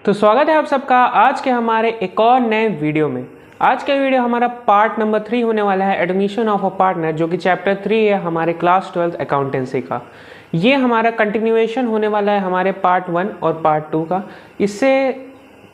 तो स्वागत है आप सबका आज के हमारे एक और नए वीडियो में। आज का वीडियो हमारा पार्ट नंबर 3 होने वाला है, एडमिशन ऑफ अ पार्टनर, जो कि चैप्टर 3 है हमारे क्लास 12 अकाउंटेंसी का। ये हमारा कंटिन्यूएशन होने वाला है हमारे पार्ट 1 और पार्ट 2 का। इससे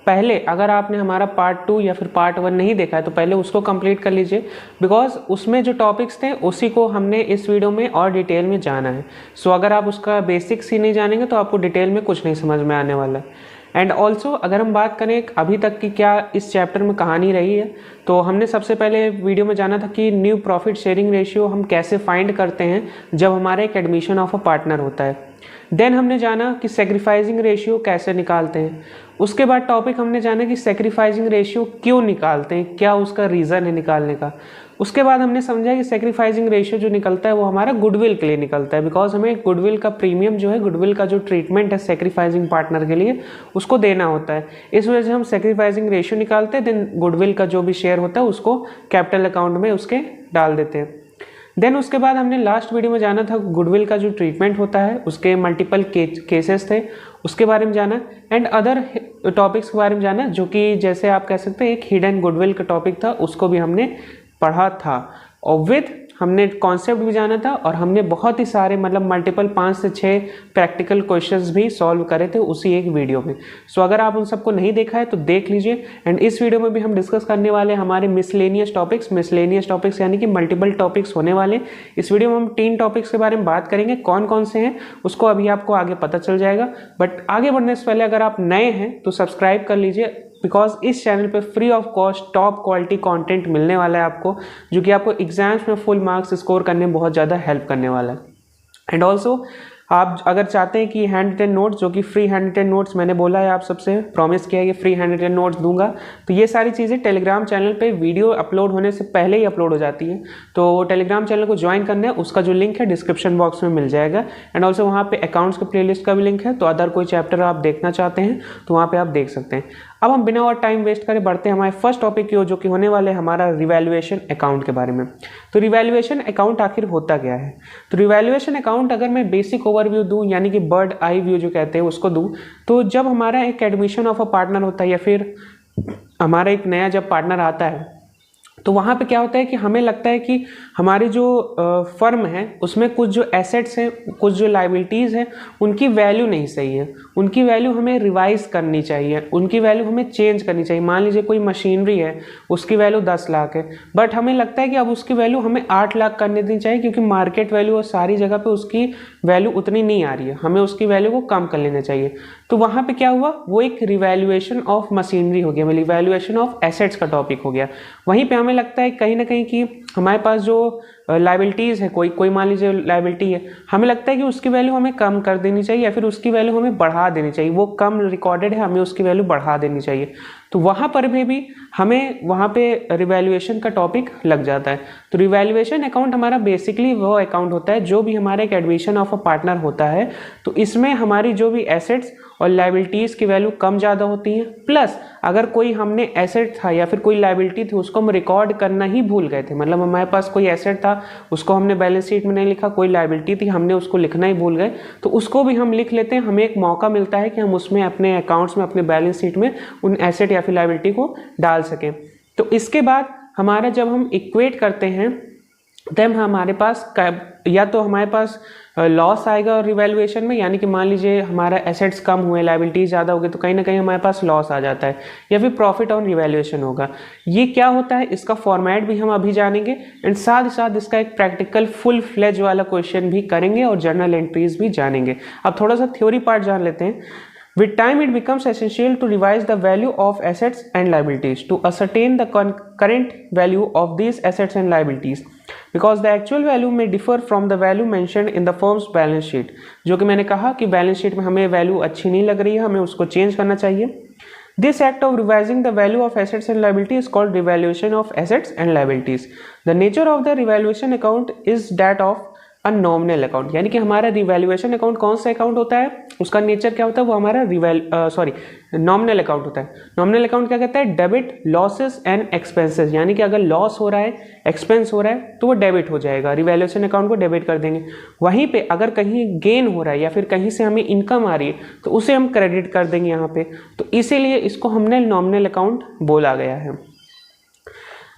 पहले अगर आपने हमारा पार्ट 2 या फिर पार्ट 1 नहीं देखा है तो पहले उसको कंप्लीट कर लीजिए, बिकॉज उसमें जो टॉपिक्स थे उसी को हमने इस वीडियो में और डिटेल में जाना है। सो अगर आप उसका बेसिक्स ही नहीं जानेंगे तो आपको डिटेल में कुछ नहीं समझ में आने वाला है। एंड ऑल्सो अगर हम बात करें अभी तक की क्या इस चैप्टर में कहानी रही है, तो हमने सबसे पहले वीडियो में जाना था कि न्यू प्रॉफिट शेयरिंग रेशियो हम कैसे फाइंड करते हैं जब हमारा एक एडमिशन ऑफ अ पार्टनर होता है। देन हमने जाना कि सेक्रीफाइसिंग रेशियो कैसे निकालते हैं। उसके बाद टॉपिक हमने जाना कि सेक्रीफाइसिंग रेशियो क्यों निकालते हैं, क्या उसका रीज़न है निकालने का। उसके बाद हमने समझा कि सेक्रीफाइसिंग रेशियो जो निकलता है वो हमारा गुडविल के लिए निकलता है, बिकॉज हमें गुडविल का प्रीमियम जो है, गुडविल का जो ट्रीटमेंट है सेक्रीफाइसिंग पार्टनर के लिए, उसको देना होता है। इस वजह से हम सेक्रीफाइसिंग रेशियो निकालते हैं। देन गुडविल का जो भी शेयर होता है उसको कैपिटल अकाउंट में उसके डाल देते हैं। देन उसके बाद हमने लास्ट वीडियो में जाना था गुडविल का जो ट्रीटमेंट होता है उसके मल्टीपल केसेस थे, उसके बारे में जाना, एंड अदर टॉपिक्स के बारे में जाना, जो कि जैसे आप कह सकते हैं एक हिडन गुडविल का टॉपिक था, उसको भी हमने पढ़ा था। और विद हमने कॉन्सेप्ट भी जाना था और हमने बहुत ही सारे मतलब मल्टीपल 5 से 6 प्रैक्टिकल क्वेश्चंस भी सॉल्व करे थे उसी एक वीडियो में। सो अगर आप उन सबको नहीं देखा है तो देख लीजिए। एंड इस वीडियो में भी हम डिस्कस करने वाले हमारे मिसलेनियस टॉपिक्स यानी कि मल्टीपल टॉपिक्स होने वाले। इस वीडियो में हम 3 टॉपिक्स के बारे में बात करेंगे, कौन कौन से हैं उसको अभी आपको आगे पता चल जाएगा। बट आगे बढ़ने से पहले अगर आप नए हैं तो सब्सक्राइब कर लीजिए, बिकॉज इस चैनल पे free of cost top quality content मिलने वाला है आपको, जो कि आपको एग्जाम्स में फुल मार्क्स स्कोर करने में बहुत ज़्यादा हेल्प करने वाला है। एंड ऑल्सो आप अगर चाहते हैं कि हैंड रिटन नोट्स, जो कि फ्री हैंड रिटन नोट्स मैंने बोला है, आप सबसे प्रॉमिस किया है कि फ्री हैंड रिटन नोट्स दूंगा, तो ये सारी चीज़ें टेलीग्राम चैनल पे वीडियो अपलोड होने से पहले ही अपलोड हो जाती है। तो टेलीग्राम चैनल को ज्वाइन करना है, उसका जो लिंक है डिस्क्रिप्शन बॉक्स में मिल जाएगा। एंड ऑल्सो वहाँ पे अकाउंट्स के प्लेलिस्ट का भी लिंक है, तो अदर कोई चैप्टर आप देखना चाहते हैं तो वहाँ पर आप देख सकते हैं। अब हम बिना और टाइम वेस्ट करें बढ़ते हैं हमारे फर्स्ट टॉपिक की ओर, जो कि होने वाले हमारा रिवैल्यूएशन अकाउंट के बारे में। तो रिवैल्यूएशन अकाउंट आखिर होता क्या है? तो रिवैल्यूएशन अकाउंट अगर मैं बेसिक ओवरव्यू दूं, यानी कि बर्ड आई व्यू जो कहते हैं उसको दूं, तो जब हमारा एक एडमिशन ऑफ अ पार्टनर होता है या फिर हमारा एक नया जब पार्टनर आता है, तो वहाँ पे क्या होता है कि हमें लगता है कि हमारी जो फर्म है उसमें कुछ जो एसेट्स हैं, कुछ जो लाइबिलिटीज़ हैं, उनकी वैल्यू नहीं सही है, उनकी वैल्यू हमें रिवाइज करनी चाहिए, उनकी वैल्यू हमें चेंज करनी चाहिए। मान लीजिए कोई मशीनरी है, उसकी वैल्यू 10 लाख है, बट हमें लगता है कि अब उसकी वैल्यू हमें 8 लाख करने देनी चाहिए, क्योंकि मार्केट वैल्यू और सारी जगह पर उसकी वैल्यू उतनी नहीं आ रही है, हमें उसकी वैल्यू को कम कर लेना चाहिए। तो वहाँ पे क्या हुआ, वो एक रिवैल्यूएशन ऑफ मशीनरी हो गया, रिवैल्यूएशन ऑफ एसेट्स का टॉपिक हो गया। वहीं पे हमें लगता है कहीं ना कहीं कि हमारे पास जो लाइबिलिटीज़ है, कोई मान लीजिए लाइबिलिटी है, हमें लगता है कि उसकी वैल्यू हमें कम कर देनी चाहिए या फिर उसकी वैल्यू हमें बढ़ा देनी चाहिए। वो कम रिकॉर्डेड है, हमें उसकी वैल्यू बढ़ा देनी चाहिए। तो वहाँ पर भी हमें वहाँ पे रिवैल्यूएशन का टॉपिक लग जाता है। तो रिवैल्यूएशन अकाउंट हमारा बेसिकली वो अकाउंट होता है जो भी हमारा एक एडमिशन ऑफ अ पार्टनर होता है, तो इसमें हमारी जो भी एसेट्स और लाइबिलिटीज़ की वैल्यू कम ज़्यादा होती हैं, प्लस अगर कोई हमने एसेट था या फिर कोई लाइबिलिटी थी उसको हम रिकॉर्ड करना ही भूल गए थे, मतलब हमारे पास कोई एसेट था उसको हमने बैलेंस शीट में नहीं लिखा, कोई लाइबिलिटी थी हमने उसको लिखना ही भूल गए, तो उसको भी हम लिख लेते हैं। हमें एक मौका मिलता है कि हम उसमें अपने अकाउंट्स में, अपने बैलेंस शीट में उन एसेट या फिर लाइबिलिटी को डाल सकें। तो इसके बाद हमारा जब हम इक्वेट करते हैं तब हमारे पास या तो हमारे पास लॉस आएगा और रिवैल्यूएशन में, यानी कि मान लीजिए हमारा एसेट्स कम हुए, लाइबिलिटीज ज़्यादा हो गई, तो कहीं ना कहीं हमारे पास लॉस आ जाता है, या फिर प्रॉफिट ऑन रिवैल्यूएशन होगा। ये क्या होता है, इसका फॉर्मेट भी हम अभी जानेंगे, एंड साथ ही साथ इसका एक प्रैक्टिकल फुल फ्लेज वाला क्वेश्चन भी करेंगे और जर्नल एंट्रीज भी जानेंगे। अब थोड़ा सा थ्योरी पार्ट जान लेते हैं। With time, it becomes essential to revise the value of assets and liabilities to ascertain the current value of these assets and liabilities, because the actual value may differ from the value mentioned in the firm's balance sheet। जो कि मैंने कहा कि balance sheet में हमें value अच्छी नहीं लग रही है, हमें उसको चेंज करना चाहिए। This act of revising the value of assets and liabilities is called revaluation of assets and liabilities। The nature of the revaluation account is that of nominal account, यानी कि हमारा रिवैल्यूएशन अकाउंट कौन सा account होता है, उसका nature क्या होता है, वो हमारा नॉमिनल अकाउंट होता है। नॉमिनल अकाउंट क्या कहता है, डेबिट लॉसेस एंड एक्सपेंसेस, यानी कि अगर लॉस हो रहा है, एक्सपेंस हो रहा है तो वो डेबिट हो जाएगा, रिवैल्यूएशन अकाउंट को डेबिट कर देंगे। वहीं पे अगर कहीं गेन हो रहा है या फिर कहीं से हमें इनकम आ रही है तो उसे हम क्रेडिट कर देंगे यहाँ पे, तो इसीलिए इसको हमने नॉमिनल अकाउंट बोला गया है।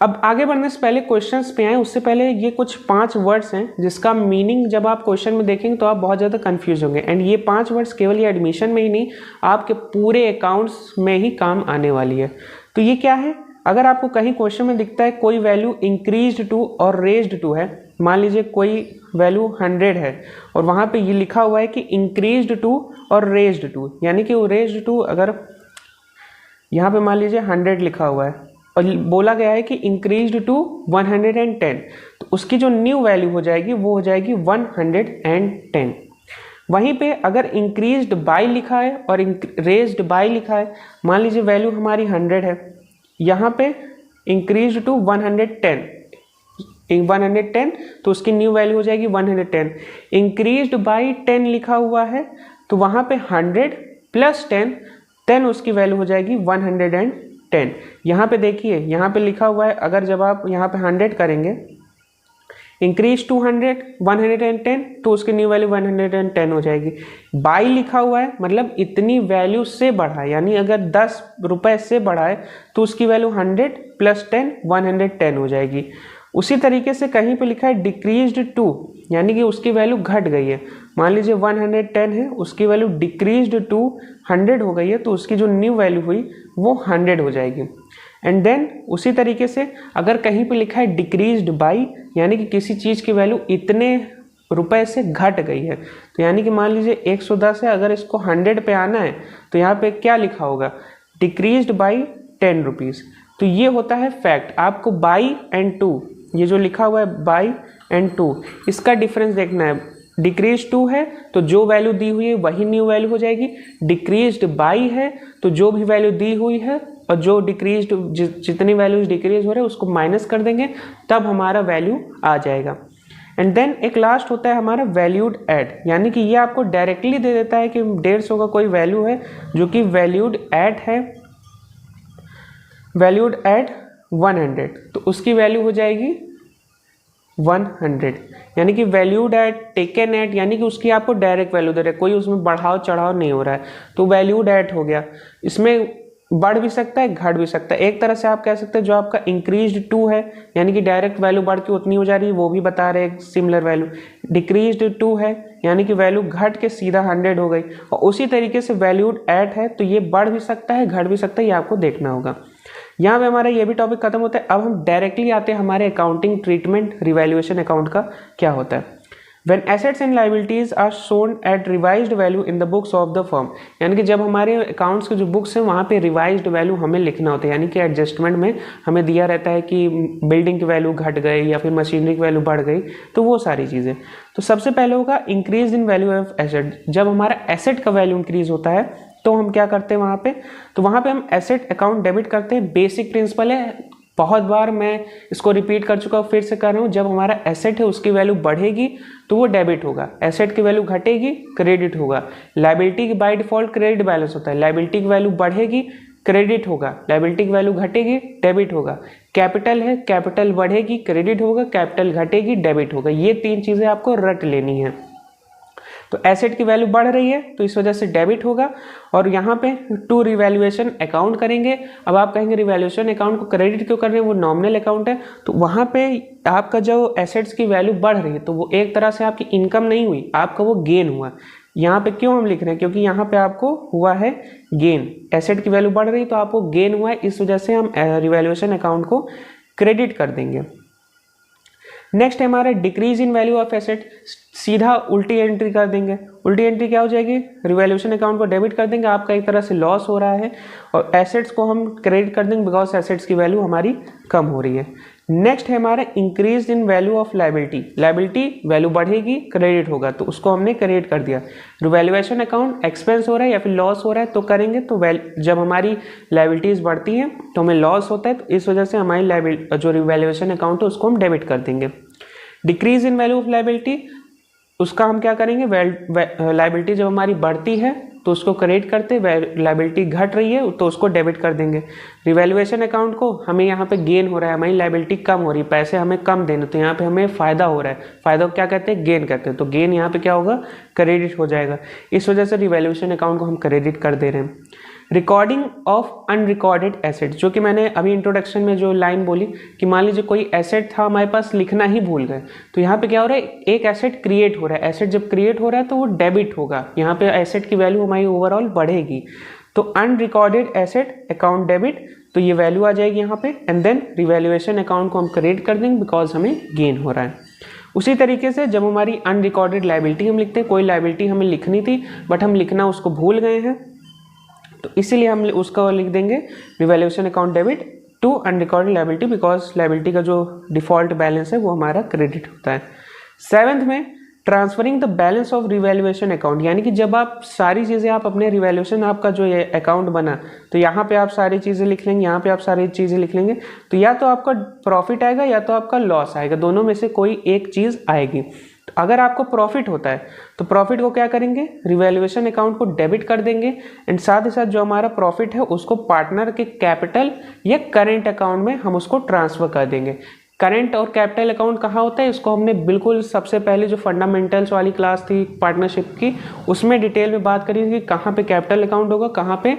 अब आगे बढ़ने से पहले क्वेश्चंस पे आए उससे पहले ये कुछ 5 वर्ड्स हैं जिसका मीनिंग जब आप क्वेश्चन में देखेंगे तो आप बहुत ज़्यादा कंफ्यूज होंगे। एंड ये 5 वर्ड्स केवल ये एडमिशन में ही नहीं, आपके पूरे अकाउंट्स में ही काम आने वाली है। तो ये क्या है, अगर आपको कहीं क्वेश्चन में दिखता है कोई वैल्यू इंक्रीज्ड टू और रेज्ड टू है, मान लीजिए कोई वैल्यू 100 है और वहाँ पे ये लिखा हुआ है कि इंक्रीज्ड टू और रेज्ड टू, यानी कि वो रेज्ड टू, अगर यहाँ पे मान लीजिए 100 लिखा हुआ है और बोला गया है कि इंक्रीज्ड टू 110, तो उसकी जो न्यू वैल्यू हो जाएगी वो हो जाएगी 110। वहीं पे अगर इंक्रीज्ड बाय लिखा है और रेज्ड बाय लिखा है, मान लीजिए वैल्यू हमारी 100 है, यहाँ पे इंक्रीज्ड टू 110 तो उसकी न्यू वैल्यू हो जाएगी 110। इंक्रीज्ड बाय 10 लिखा हुआ है तो वहाँ पे 100 प्लस 10 उसकी वैल्यू हो जाएगी 110। यहाँ पे देखिए, यहाँ पे लिखा हुआ है, अगर जब आप यहाँ पे 100 करेंगे इंक्रीज टू 110 तो उसकी न्यू वैल्यू 110 हो जाएगी। बाई लिखा हुआ है मतलब इतनी वैल्यू से बढ़ा है, यानी अगर 10 रुपए से बढ़ा है तो उसकी वैल्यू 100 प्लस 10 110 हो जाएगी। उसी तरीके से कहीं पे लिखा है डिक्रीज्ड टू, यानी कि उसकी वैल्यू घट गई है, मान लीजिए 110 है, उसकी वैल्यू डिक्रीज्ड टू 100 हो गई है तो उसकी जो न्यू वैल्यू हुई वो 100 हो जाएगी। एंड देन उसी तरीके से अगर कहीं पे लिखा है डिक्रीज्ड बाई, यानी कि किसी चीज़ की वैल्यू इतने रुपए से घट गई है, तो यानी कि मान लीजिए 110 है, अगर इसको 100 पे आना है तो यहाँ पे क्या लिखा होगा, डिक्रीज्ड बाई 10 रुपीज़। तो ये होता है फैक्ट। आपको बाई एंड टू, ये जो लिखा हुआ है बाई एंड टू, इसका डिफरेंस देखना है। डिक्रीज टू है तो जो वैल्यू दी हुई है वही न्यू वैल्यू हो जाएगी, डिक्रीज्ड बाई है तो जो भी वैल्यू दी हुई है और जो डिक्रीज्ड, जितनी वैल्यूज डिक्रीज हो रहे हैं उसको माइनस कर देंगे, तब हमारा वैल्यू आ जाएगा। एंड देन एक लास्ट होता है हमारा वैल्यूड ऐड, यानी कि ये आपको डायरेक्टली दे देता है कि 150 का कोई वैल्यू है जो कि वैल्यूड ऐड है, वैल्यूड ऐड 100, तो उसकी वैल्यू हो जाएगी 100, यानी कि वैल्यूड एट टेकन एट, यानी कि उसकी आपको डायरेक्ट वैल्यू दे रहे हैं, कोई उसमें बढ़ाव चढ़ाव नहीं हो रहा है, तो वैल्यूड एट हो गया। इसमें बढ़ भी सकता है घट भी सकता है। एक तरह से आप कह सकते हैं जो आपका इंक्रीज्ड टू है, यानी कि डायरेक्ट वैल्यू बढ़ के उतनी हो जा रही है, वो भी बता रहे हैं सिमिलर वैल्यू। डिक्रीज्ड टू है यानी कि वैल्यू घट के सीधा 100 हो गई, और उसी तरीके से वैल्यूड एट है तो ये बढ़ भी सकता है घट भी सकता है, ये आपको देखना होगा। यहाँ पे हमारा ये भी टॉपिक खत्म होता है। अब हम डायरेक्टली आते हैं हमारे अकाउंटिंग ट्रीटमेंट रिवैल्यूएशन अकाउंट का क्या होता है। When assets and liabilities are shown at revised value in the books of the firm, यानी कि जब हमारे अकाउंट्स के जो बुक्स हैं वहाँ पे रिवाइज्ड वैल्यू हमें लिखना होता है, यानी कि एडजस्टमेंट में हमें दिया रहता है कि बिल्डिंग की वैल्यू घट गई या फिर मशीनरी की वैल्यू बढ़ गई, तो वो सारी चीज़ें। तो सबसे पहले होगा increase in value of asset. जब हमारा एसेट का वैल्यू इंक्रीज होता है तो हम क्या करते हैं वहाँ पे, तो वहाँ पे हम एसेट अकाउंट डेबिट करते हैं। बेसिक प्रिंसिपल है, बहुत बार मैं इसको रिपीट कर चुका हूँ, फिर से कर रहा हूँ। जब हमारा एसेट है उसकी वैल्यू बढ़ेगी तो वो डेबिट होगा, एसेट की वैल्यू घटेगी क्रेडिट होगा। लायबिलिटी की बाय डिफॉल्ट क्रेडिट बैलेंस होता है, लायबिलिटी की वैल्यू बढ़ेगी क्रेडिट होगा, लायबिलिटी की वैल्यू घटेगी डेबिट होगा। कैपिटल है, कैपिटल बढ़ेगी क्रेडिट होगा, कैपिटल घटेगी डेबिट होगा। ये 3 चीज़ें आपको रट लेनी है। तो एसेट की वैल्यू बढ़ रही है तो इस वजह से डेबिट होगा, और यहाँ पे टू रिवैल्यूएशन अकाउंट करेंगे। अब आप कहेंगे रिवैल्यूएशन अकाउंट को क्रेडिट क्यों कर रहे हैं, वो नॉमिनल अकाउंट है। तो वहाँ पे आपका जो एसेट्स की वैल्यू बढ़ रही है तो वो एक तरह से आपकी इनकम नहीं हुई, आपका वो गेन हुआ। यहाँ पे क्यों हम लिख रहे हैं, क्योंकि यहाँ पे आपको हुआ है गेन, एसेट की वैल्यू बढ़ रही है तो आपको गेन हुआ है, इस वजह से हम रिवैल्यूएशन अकाउंट को क्रेडिट कर देंगे। नेक्स्ट है हमारा decrease in value of asset, सीधा उल्टी एंट्री कर देंगे। उल्टी एंट्री क्या हो जाएगी, रिवैल्यूएशन अकाउंट को डेबिट कर देंगे, आपका एक तरह से लॉस हो रहा है, और एसेट्स को हम क्रेडिट कर देंगे बिकॉज एसेट्स की वैल्यू हमारी कम हो रही है। नेक्स्ट है हमारा increase in value of liability, liability value बढ़ेगी क्रेडिट होगा तो उसको हमने क्रेडिट कर दिया। रिवैल्यूएशन अकाउंट एक्सपेंस हो रहा है या फिर लॉस हो रहा है तो करेंगे, तो जब हमारी लायबिलिटीज बढ़ती हैं तो हमें लॉस होता है, तो इस वजह से हमारी जो रिवैल्यूएशन अकाउंट है उसको हम डेबिट कर देंगे। Decrease in value of liability, उसका हम क्या करेंगे, लाइबिलिटी जब हमारी बढ़ती है तो उसको क्रेडिट करते, लाइबिलिटी घट रही है तो उसको डेबिट कर देंगे। रिवैल्यूएशन अकाउंट को हमें यहाँ पे गेन हो रहा है, हमारी लाइबिलिटी कम हो रही है, पैसे हमें कम देने, तो यहाँ पे हमें फ़ायदा हो रहा है, फ़ायदा को क्या कहते हैं, गेन कहते हैं, तो गेन यहाँ पे क्या होगा, क्रेडिट हो जाएगा। इस वजह से रिवैल्यूएशन अकाउंट को हम क्रेडिट कर दे रहे हैं। रिकॉर्डिंग ऑफ अनरिकॉर्डेड एसेट, जो कि मैंने अभी इंट्रोडक्शन में जो लाइन बोली कि मान लीजिए कोई एसेट था हमारे पास, लिखना ही भूल गए, तो यहाँ पे क्या हो रहा है, एक एसेट क्रिएट हो रहा है, एसेट जब क्रिएट हो रहा है तो वो डेबिट होगा, यहाँ पे एसेट की वैल्यू हमारी ओवरऑल बढ़ेगी, तो अनरिकॉर्डेड एसेट अकाउंट डेबिट, तो ये वैल्यू आ जाएगी यहाँ पे, एंड देन रिवैल्यूएशन अकाउंट को हम क्रेडिट कर देंगे बिकॉज हमें गेन हो रहा है। उसी तरीके से जब हमारी अनरिकॉर्डेड लाइबिलिटी हम लिखते हैं, कोई लाइबिलिटी हमें लिखनी थी बट हम लिखना उसको भूल गए हैं, तो इसीलिए हम उसका लिख देंगे revaluation account debit to unrecorded liability, because liability का जो डिफॉल्ट बैलेंस है वो हमारा क्रेडिट होता है। 7th में transferring the balance of revaluation account, यानी कि जब आप सारी चीज़ें आप अपने रिवैल्यूएशन आपका जो ये अकाउंट बना, तो यहाँ पे आप सारी चीज़ें लिख लेंगे, यहाँ पे आप सारी चीज़ें लिख लेंगे, तो या तो आपका प्रॉफिट आएगा या तो आपका लॉस आएगा, दोनों में से कोई एक चीज़ आएगी। तो अगर आपको प्रॉफिट होता है तो प्रॉफिट को क्या करेंगे, रिवैल्यूएशन अकाउंट को डेबिट कर देंगे, एंड साथ ही साथ जो हमारा प्रॉफिट है उसको पार्टनर के कैपिटल या करेंट अकाउंट में हम उसको ट्रांसफर कर देंगे। करेंट और कैपिटल अकाउंट कहाँ होता है, इसको हमने बिल्कुल सबसे पहले जो फंडामेंटल्स वाली क्लास थी पार्टनरशिप की, उसमें डिटेल में बात करी थी कि कहाँ पे कैपिटल अकाउंट होगा, कहाँ पे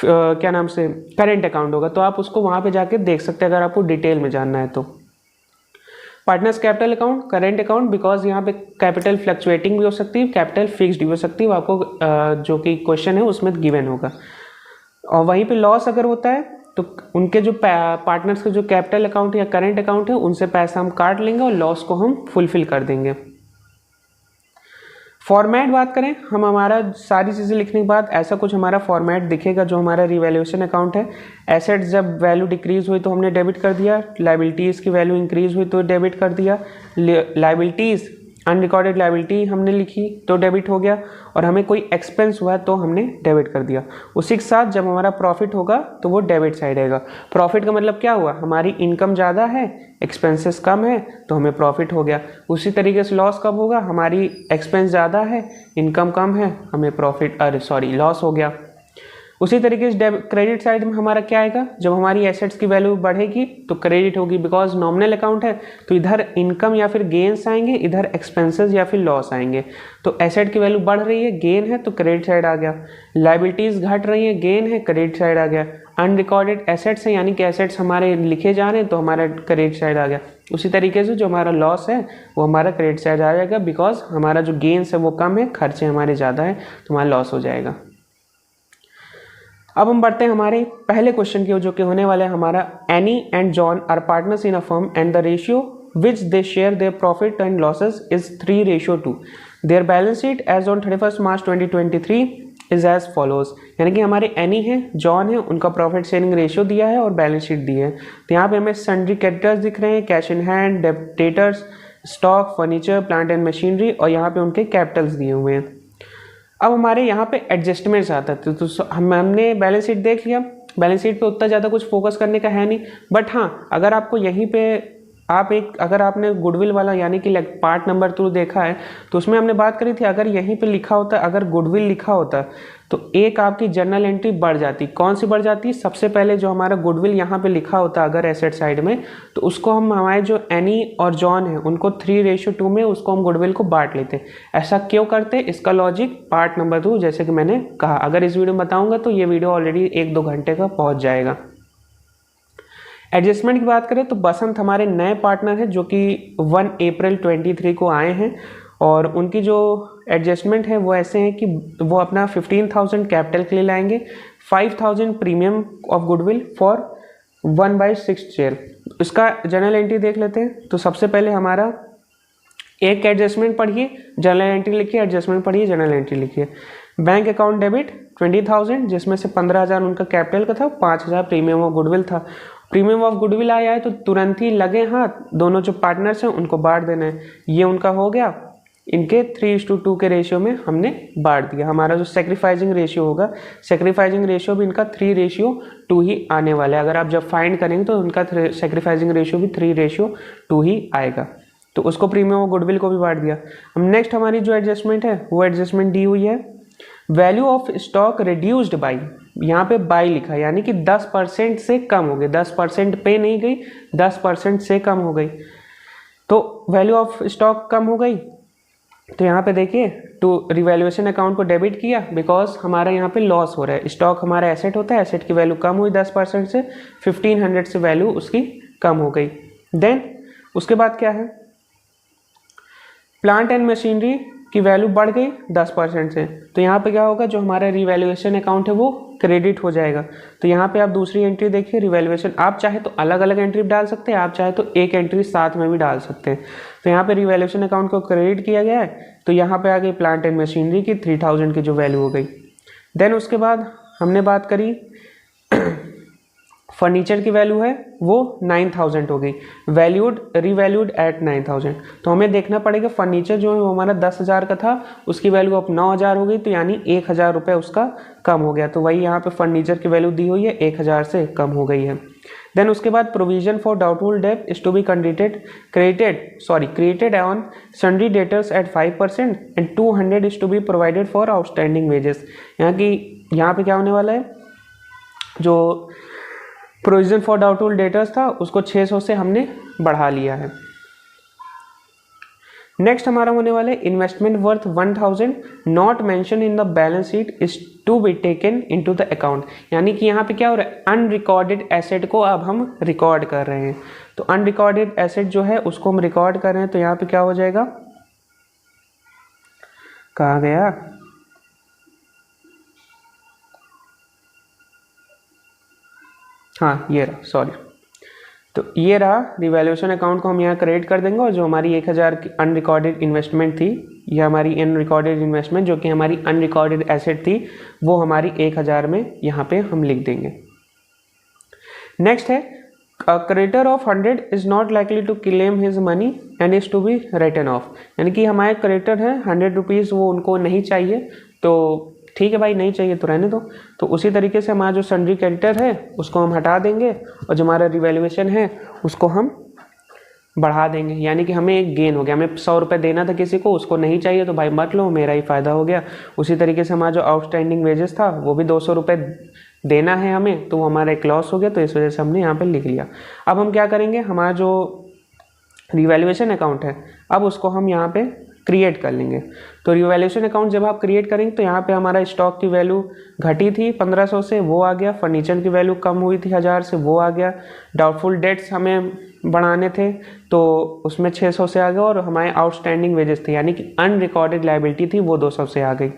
क्या नाम से करेंट अकाउंट होगा, तो आप उसको वहाँ पे जाके देख सकते हैं अगर आपको डिटेल में जानना है तो। Partners capital account, current account, because यहाँ पे कैपिटल फ्लक्चुएटिंग भी हो सकती है, कैपिटल फिक्स्ड भी हो सकती है, वो आपको जो कि क्वेश्चन है उसमें गिवन होगा। और वहीं पे लॉस अगर होता है तो उनके जो पार्टनर्स के जो कैपिटल अकाउंट या करेंट अकाउंट है उनसे पैसा हम काट लेंगे और लॉस को हम फुलफिल कर देंगे। फॉर्मेट बात करें, हम हमारा सारी चीज़ें लिखने के बाद ऐसा कुछ हमारा फॉर्मेट दिखेगा जो हमारा रिवैल्यूएशन अकाउंट है। एसेट्स जब वैल्यू डिक्रीज हुई तो हमने डेबिट कर दिया, लाइबिलिटीज़ की वैल्यू इंक्रीज हुई तो डेबिट कर दिया, लाइबिलिटीज़ अनरिकॉर्डेड लाइबिलिटी हमने लिखी तो डेबिट हो गया, और हमें कोई एक्सपेंस हुआ तो हमने डेबिट कर दिया। उसी के साथ जब हमारा प्रॉफिट होगा तो वो डेबिट साइड आएगा। प्रॉफिट का मतलब क्या हुआ, हमारी इनकम ज़्यादा है, एक्सपेंसेस कम है तो हमें प्रॉफिट हो गया। उसी तरीके से लॉस कब होगा, हमारी एक्सपेंस ज़्यादा है, इनकम कम है, हमें लॉस हो गया। उसी तरीके से क्रेडिट साइड में हमारा क्या आएगा, जब हमारी एसेट्स की वैल्यू बढ़ेगी तो क्रेडिट होगी, बिकॉज नॉमिनल अकाउंट है तो इधर इनकम या फिर गेन्स आएंगे, इधर एक्सपेंसेस या फिर लॉस आएंगे। तो एसेट की वैल्यू बढ़ रही है, गेन है तो क्रेडिट साइड आ गया, लाइबिलिटीज़ घट रही है, गेन है, क्रेडिट साइड आ गया, अनरिकॉर्डेड एसेट्स है यानी कि एसेट्स हमारे लिखे जा रहे हैं तो हमारा क्रेडिट साइड आ गया। उसी तरीके से जो हमारा लॉस है वो हमारा क्रेडिट साइड आ जाएगा, बिकॉज हमारा जो गेन्स है वो कम है, खर्चे हमारे ज़्यादा है तो हमारा लॉस हो जाएगा। अब हम बढ़ते हैं हमारे पहले क्वेश्चन की, जो कि होने वाला है हमारा, Annie and John are partners in a firm and the ratio which they share their profit and losses is 3:2। Their balance sheet as on 31 March 2023 is as follows. यानी कि हमारे एनी है, जॉन है, उनका प्रॉफिट शेयरिंग रेशियो दिया है और balance sheet दी है। तो यहाँ पे हमें सन्ड्री क्रेडिटर्स दिख रहे हैं, cash in hand, debtors, stock, furniture, plant and machinery, और यहाँ पे उनके कैपिटल्स दिए हुए हैं। अब हमारे यहाँ पे एडजस्टमेंट्स आता है, तो हमने बैलेंस शीट देख लिया। बैलेंस शीट पे उतना ज़्यादा कुछ फोकस करने का है नहीं, बट हाँ अगर आपको यहीं पे अगर आपने गुडविल वाला यानी कि पार्ट नंबर 2 देखा है तो उसमें हमने बात करी थी, अगर यहीं पे लिखा होता, अगर गुडविल लिखा होता तो एक आपकी जर्नल एंट्री बढ़ जाती। कौन सी बढ़ जाती, सबसे पहले जो हमारा गुडविल यहाँ पे लिखा होता अगर एसेट साइड में, तो उसको हम हमारे जो एनी और जॉन है उनको 3:2 में उसको हम गुडविल को बांट लेते। ऐसा क्यों करते, इसका लॉजिक पार्ट नंबर 2 जैसे कि मैंने कहा, अगर इस वीडियो में बताऊंगा तो ये वीडियो ऑलरेडी 1-2 घंटे का पहुँच जाएगा। एडजस्टमेंट की बात करें तो बसंत हमारे नए पार्टनर हैं जो कि 1 अप्रैल 2023 को आए हैं, और उनकी जो एडजस्टमेंट है वो ऐसे हैं कि वो अपना 15,000 कैपिटल के लिए लाएंगे, 5,000 premium of goodwill for 1/6 share. इसका जनरल एंट्री देख लेते हैं। तो सबसे पहले हमारा एक एडजस्टमेंट पढ़िए, जनरल एंट्री लिखिए, एडजस्टमेंट पढ़िए, जनरल एंट्री लिखिए। बैंक अकाउंट डेबिट 20,000, जिसमें से 15,000 उनका कैपिटल का था, 5,000 प्रीमियम ऑफ गुडविल था। प्रीमियम ऑफ गुडविल आया है तो तुरंत ही लगे हाथ दोनों जो पार्टनर्स हैं उनको बांट देना है। ये उनका हो गया, इनके 3:2 के रेशियो में हमने बांट दिया। हमारा जो सेक्रीफाइजिंग रेशियो होगा, सेक्रीफाइजिंग रेशियो भी इनका 3:2 ही आने वाला है। अगर आप जब फाइंड करेंगे तो उनका सेक्रीफाइजिंग रेशियो भी 3:2 ही आएगा। तो उसको प्रीमियम और गुडविल को भी बांट दिया। अब नेक्स्ट हमारी जो एडजस्टमेंट है वो एडजस्टमेंट दी हुई है, value of stock reduced by, यहाँ पे बाई लिखा है यानी कि 10% से कम हो गई, 10% पे नहीं गई, 10% से कम हो गई। तो वैल्यू ऑफ स्टॉक कम हो गई तो यहाँ पे देखिए टू रिवैल्यूएशन अकाउंट को डेबिट किया बिकॉज हमारा यहाँ पे लॉस हो रहा है। स्टॉक हमारा एसेट होता है, एसेट की वैल्यू कम हुई 10% से, 1500 से वैल्यू उसकी कम हो गई। देन उसके बाद क्या है, प्लांट एंड मशीनरी की वैल्यू बढ़ गई 10% से, तो यहाँ पे क्या होगा, जो हमारा रिवैल्यूएशन अकाउंट है वो क्रेडिट हो जाएगा। तो यहाँ पे आप दूसरी एंट्री देखिए रिवैल्यूएशन, आप चाहे तो अलग अलग एंट्री डाल सकते हैं, आप चाहे तो एक एंट्री साथ में भी डाल सकते हैं। तो यहाँ पे रिवैल्यूएशन अकाउंट को क्रेडिट किया गया है, तो यहाँ पे आ गई प्लांट एंड मशीनरी की 3000 की जो वैल्यू हो गई। देन उसके बाद हमने बात करी फर्नीचर की वैल्यू है वो 9000 हो गई, वैल्यूड रिवैल्यूड एट 9000। तो हमें देखना पड़ेगा फर्नीचर जो है वो हमारा 10,000 का था, उसकी वैल्यू अब 9000 हो गई, तो यानी 1000 रुपये उसका कम हो गया। तो वही यहाँ पे फर्नीचर की वैल्यू दी हुई है 1000 से कम हो गई है। देन उसके बाद provision for doubtful debt is to be created on sundry debtors at 5% and 200 is to be provided for outstanding wages. यहाँ पे क्या होने वाला है, जो प्रोविजन फॉर डाउटफुल डेटर्स था उसको 600 से हमने बढ़ा लिया है। नेक्स्ट हमारा होने वाला है investment worth 1000 not mention in the balance sheet is to be taken into the account. यानी कि यहाँ पे क्या हो रहा है, अनरिकॉर्डेड एसेट को अब हम रिकॉर्ड कर रहे हैं। तो अनरिकॉर्डेड एसेट जो है उसको हम रिकॉर्ड कर रहे हैं, तो यहाँ पे क्या हो जाएगा, कहाँ गया, हाँ ये रहा, सॉरी, तो ये रहा रिवैल्यूएशन अकाउंट को हम यहाँ क्रेडिट कर देंगे, और जो हमारी 1000 की अनरिकॉर्डेड इन्वेस्टमेंट थी, ये हमारी अनरिकॉर्डेड इन्वेस्टमेंट जो कि हमारी अनरिकॉर्डेड एसेट थी वो हमारी 1000 में यहाँ पे हम लिख देंगे। नेक्स्ट है creditor of 100 is not likely to claim his money and is to be written off. यानी कि हमारे क्रेडिटर है 100 रुपीज़, वो उनको नहीं चाहिए, तो ठीक है भाई नहीं चाहिए तो रहने दो। तो उसी तरीके से हमारा जो सन्ड्री क्रेडिटर है उसको हम हटा देंगे, और जो हमारा रिवैल्यूएशन है उसको हम बढ़ा देंगे। यानी कि हमें एक गेन हो गया, हमें 100 रुपये देना था किसी को, उसको नहीं चाहिए तो भाई मत लो, मेरा ही फ़ायदा हो गया। उसी तरीके से हमारा जो आउटस्टैंडिंग वेजेस था वो भी 200 रुपये देना है हमें, तो हमारा एक लॉस हो गया, तो इस वजह से हमने यहाँ पर लिख लिया। अब हम क्या करेंगे, हमारा जो रिवैल्यूएशन अकाउंट है अब उसको हम यहाँ पे क्रिएट कर लेंगे। तो रिवैल्यूएशन अकाउंट जब आप क्रिएट करेंगे तो यहाँ पे हमारा स्टॉक की वैल्यू घटी थी 1500 से, वो आ गया, फर्नीचर की वैल्यू कम हुई थी 1000 से, वो आ गया, डाउटफुल डेट्स हमें बढ़ाने थे तो उसमें 600 से आ गया, और हमारे आउटस्टैंडिंग वेजेस थे यानी कि अनरिकॉर्डेड लायबिलिटी थी वो 200 से आ गई।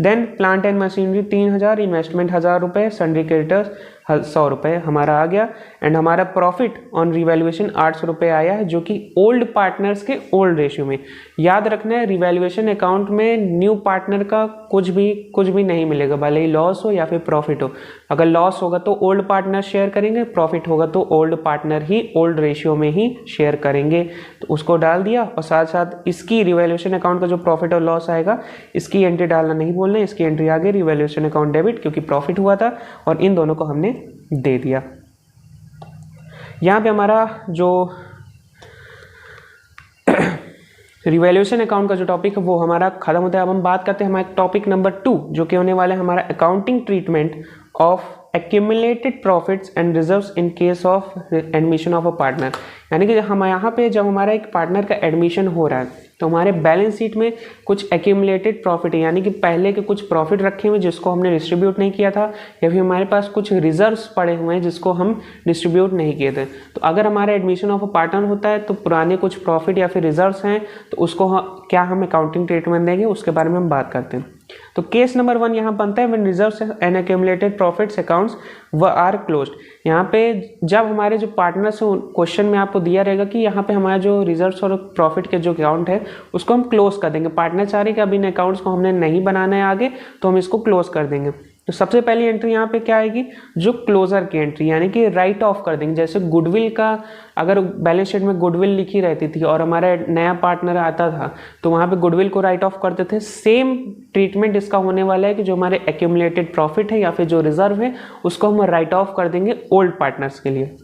Then plant and machinery 3000, investment 1000 रुपये, सन्ड्री क्रेडिटर्स 100 रुपये हमारा आ गया, एंड हमारा प्रॉफिट ऑन रिवैल्यूएशन 800 रुपये आया है, जो कि ओल्ड पार्टनर्स के ओल्ड रेशियो में। याद रखना है रिवैल्यूएशन अकाउंट में न्यू पार्टनर का कुछ भी नहीं मिलेगा, भले ही लॉस हो या फिर प्रॉफिट हो। अगर लॉस होगा तो ओल्ड पार्टनर शेयर करेंगे, प्रॉफिट होगा तो ओल्ड पार्टनर ही ओल्ड रेशियो में ही शेयर करेंगे। तो उसको डाल दिया, और साथ साथ इसकी रिवैल्यूएशन अकाउंट का जो प्रॉफिट और लॉस आएगा इसकी एंट्री डालना नहीं बोलना, इसकी एंट्री आ गई रिवैल्यूएशन अकाउंट डेबिट, क्योंकि प्रॉफिट हुआ था, और इन दोनों को हमने दे दिया। यहाँ पे हमारा जो रिवैल्यूएशन अकाउंट का जो टॉपिक है वो हमारा खत्म होता है। अब हम बात करते हैं हमारे टॉपिक नंबर 2 जो कि होने वाला है हमारा accounting treatment of accumulated profits and reserves in case of admission of a partner. यानी कि हम यहाँ पे जब हमारा एक पार्टनर का एडमिशन हो रहा है तो हमारे बैलेंस शीट में कुछ एक्यूमुलेटेड प्रॉफिट है, यानी कि पहले के कुछ प्रॉफिट रखे हुए जिसको हमने डिस्ट्रीब्यूट नहीं किया था, या फिर हमारे पास कुछ रिजर्व्स पड़े हुए हैं जिसको हम डिस्ट्रीब्यूट नहीं किए थे। तो अगर हमारा एडमिशन ऑफ अ पार्टनर होता है तो पुराने कुछ प्रॉफिट या फिर रिजर्व्स हैं तो उसको क्या हम अकाउंटिंग ट्रीटमेंट देंगे उसके बारे में हम बात करते हैं। तो केस नंबर 1 यहाँ बनता है when reserves and accumulated profits accounts are closed. यहाँ पे जब हमारे जो पार्टनर्स हैं क्वेश्चन में आपको दिया रहेगा कि यहाँ पे हमारा जो रिजर्व्स और प्रॉफिट के जो अकाउंट है उसको हम क्लोज कर देंगे। पार्टनर चाह रहे कि अब इन अकाउंट्स को हमने नहीं बनाना है आगे, तो हम इसको क्लोज कर देंगे। तो सबसे पहली एंट्री यहाँ पे क्या आएगी, जो क्लोजर की एंट्री, यानी कि राइट ऑफ कर देंगे। जैसे गुडविल का अगर बैलेंस शीट में गुडविल लिखी रहती थी और हमारा नया पार्टनर आता था तो वहाँ पे गुडविल को राइट ऑफ करते थे, सेम ट्रीटमेंट इसका होने वाला है कि जो हमारे एक्यूमुलेटेड प्रॉफिट है या फिर जो रिजर्व है उसको हम राइट ऑफ कर देंगे ओल्ड पार्टनर्स के लिए।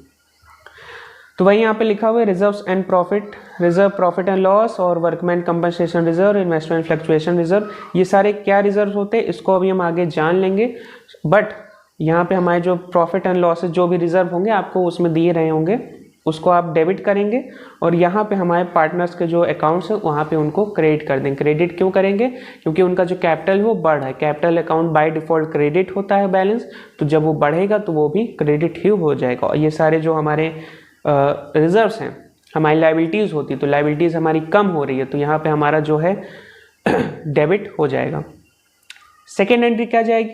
तो वही यहाँ पे लिखा हुआ है reserves and profit, reserve profit and loss और workman compensation reserve, investment fluctuation reserve, ये सारे क्या रिजर्व होते हैं इसको अभी हम आगे जान लेंगे। बट यहाँ पे हमारे जो प्रॉफिट एंड लॉसेज जो भी रिजर्व होंगे आपको उसमें दिए रहे होंगे, उसको आप डेबिट करेंगे और यहाँ पे हमारे पार्टनर्स के जो अकाउंट्स हैं वहाँ पे उनको क्रेडिट कर देंगे। क्रेडिट क्यों करेंगे? क्योंकि उनका जो कैपिटल है वो बढ़ है, capital account by default credit होता है बैलेंस, तो जब वो बढ़ेगा तो वो भी क्रेडिट ही हो जाएगा। और ये सारे जो हमारे रिजर्व्स हैं, हमारी लाइबिलिटीज़ होती, तो लाइबिलिटीज़ हमारी कम हो रही है तो यहाँ पे हमारा जो है डेबिट हो जाएगा। सेकेंड एंट्री क्या जाएगी?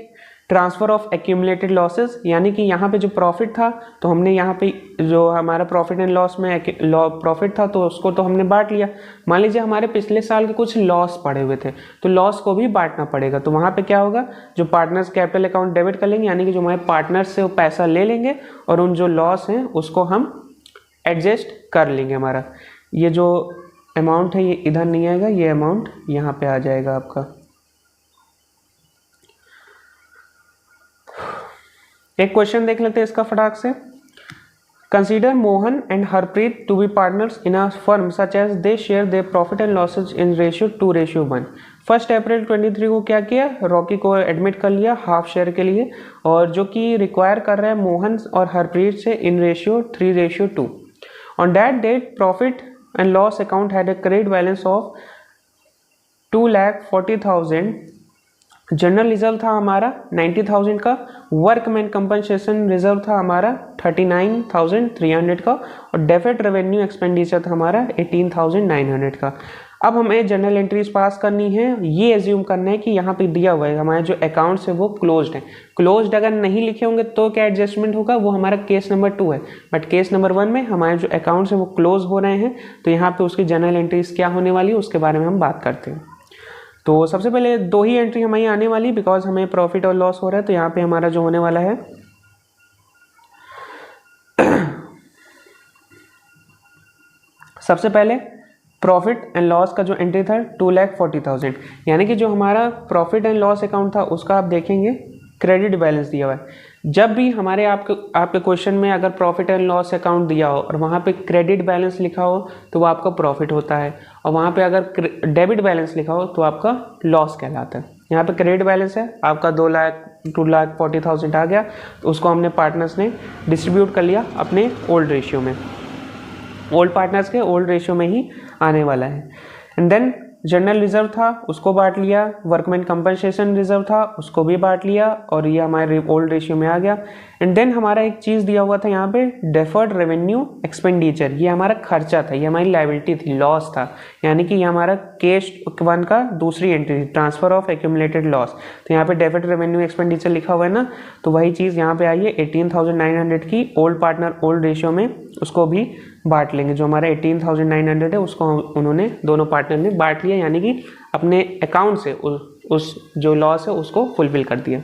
ट्रांसफ़र ऑफ एक्यूमुलेटेड लॉसेस, यानी कि यहाँ पे जो प्रॉफिट था तो हमने यहाँ पे जो हमारा प्रॉफिट एंड लॉस में प्रॉफिट था तो उसको तो हमने बांट लिया। मान लीजिए हमारे पिछले साल के कुछ लॉस पड़े हुए थे तो लॉस को भी बांटना पड़ेगा। तो वहाँ पे क्या होगा, जो पार्टनर्स कैपिटल अकाउंट डेबिट कर लेंगे, यानी कि जो हमारे पार्टनर्स से वो पैसा ले लेंगे और उन जो लॉस हैं उसको हम एडजस्ट कर लेंगे। हमारा ये जो अमाउंट है ये इधर नहीं आएगा, ये अमाउंट यहाँ पे आ जाएगा आपका। एक क्वेश्चन देख लेते हैं इसका फटाक से। Consider Mohan and Harpreet to be partners in a firm such as they share their profit and losses in ratio 2:1। 1 April 23 को क्या किया, रॉकी को एडमिट कर लिया हाफ शेयर के लिए, और जो कि रिक्वायर कर रहा है मोहन और हरप्रीत से in ratio 3:2। On that date profit and loss account had a credit balance of 2,40,000। General reserve था हमारा 90,000 का, वर्कमैन कंपनसेशन रिजर्व था हमारा 39,300 का, और डेफिट रेवेन्यू एक्सपेंडिचर था हमारा 18,900 का। अब हमें जनरल एंट्रीज पास करनी है। ये एज्यूम करना है कि यहाँ पे दिया हुआ है हमारे जो अकाउंट्स है वो क्लोज्ड है। क्लोज्ड अगर नहीं लिखे होंगे तो क्या एडजस्टमेंट होगा, वो हमारा केस नंबर 2 है। बट केस नंबर 1 में हमारे जो अकाउंट्स है वो क्लोज हो रहे हैं, तो यहाँ पे उसकी जनरल एंट्रीज क्या होने वाली है उसके बारे में हम बात करते हैं। तो सबसे पहले 2 ही एंट्री हमारी आने वाली, बिकॉज हमें प्रॉफिट और लॉस हो रहा है। तो यहाँ पे हमारा जो होने वाला है सबसे पहले प्रॉफिट एंड लॉस का जो एंट्री था 2,40,000, यानी कि जो हमारा प्रॉफिट एंड लॉस अकाउंट था उसका आप देखेंगे क्रेडिट बैलेंस दिया हुआ है। जब भी हमारे आपके क्वेश्चन में अगर प्रॉफिट एंड लॉस अकाउंट दिया हो और वहाँ पे क्रेडिट बैलेंस लिखा हो तो वो आपका प्रॉफिट होता है, और वहाँ पे अगर डेबिट बैलेंस लिखा हो तो आपका लॉस कहलाता है। यहाँ पे क्रेडिट बैलेंस है आपका 2,40,000 आ गया, तो उसको हमने पार्टनर्स ने डिस्ट्रीब्यूट कर लिया अपने ओल्ड रेशियो में, ओल्ड पार्टनर्स के ओल्ड रेशियो में ही आने वाला है। एंड देन जनरल रिजर्व था उसको बांट लिया, वर्कमैन कंपनसेशन रिजर्व था उसको भी बांट लिया, और ये हमारे ओल्ड रेशियो में आ गया। एंड देन हमारा एक चीज़ दिया हुआ था यहाँ पे डेफर्ड रेवेन्यू एक्सपेंडिचर, ये हमारा खर्चा था, ये हमारी लायबिलिटी थी, लॉस था, यानी कि ये हमारा केस 1 का दूसरी एंट्री थी, ट्रांसफर ऑफ एक्यूमुलेटेड लॉस। तो यहाँ पे डेफर्ड रेवेन्यू एक्सपेंडिचर लिखा हुआ है ना, तो वही चीज़ यहाँ पे आई है 18,900 की ओल्ड पार्टनर ओल्ड रेशियो में, उसको भी बांट लेंगे। जो हमारा 18,900 है उसको उन्होंने दोनों पार्टनर ने बांट लिया, यानी कि अपने अकाउंट से उस जो लॉस है उसको फुलफिल कर दिया।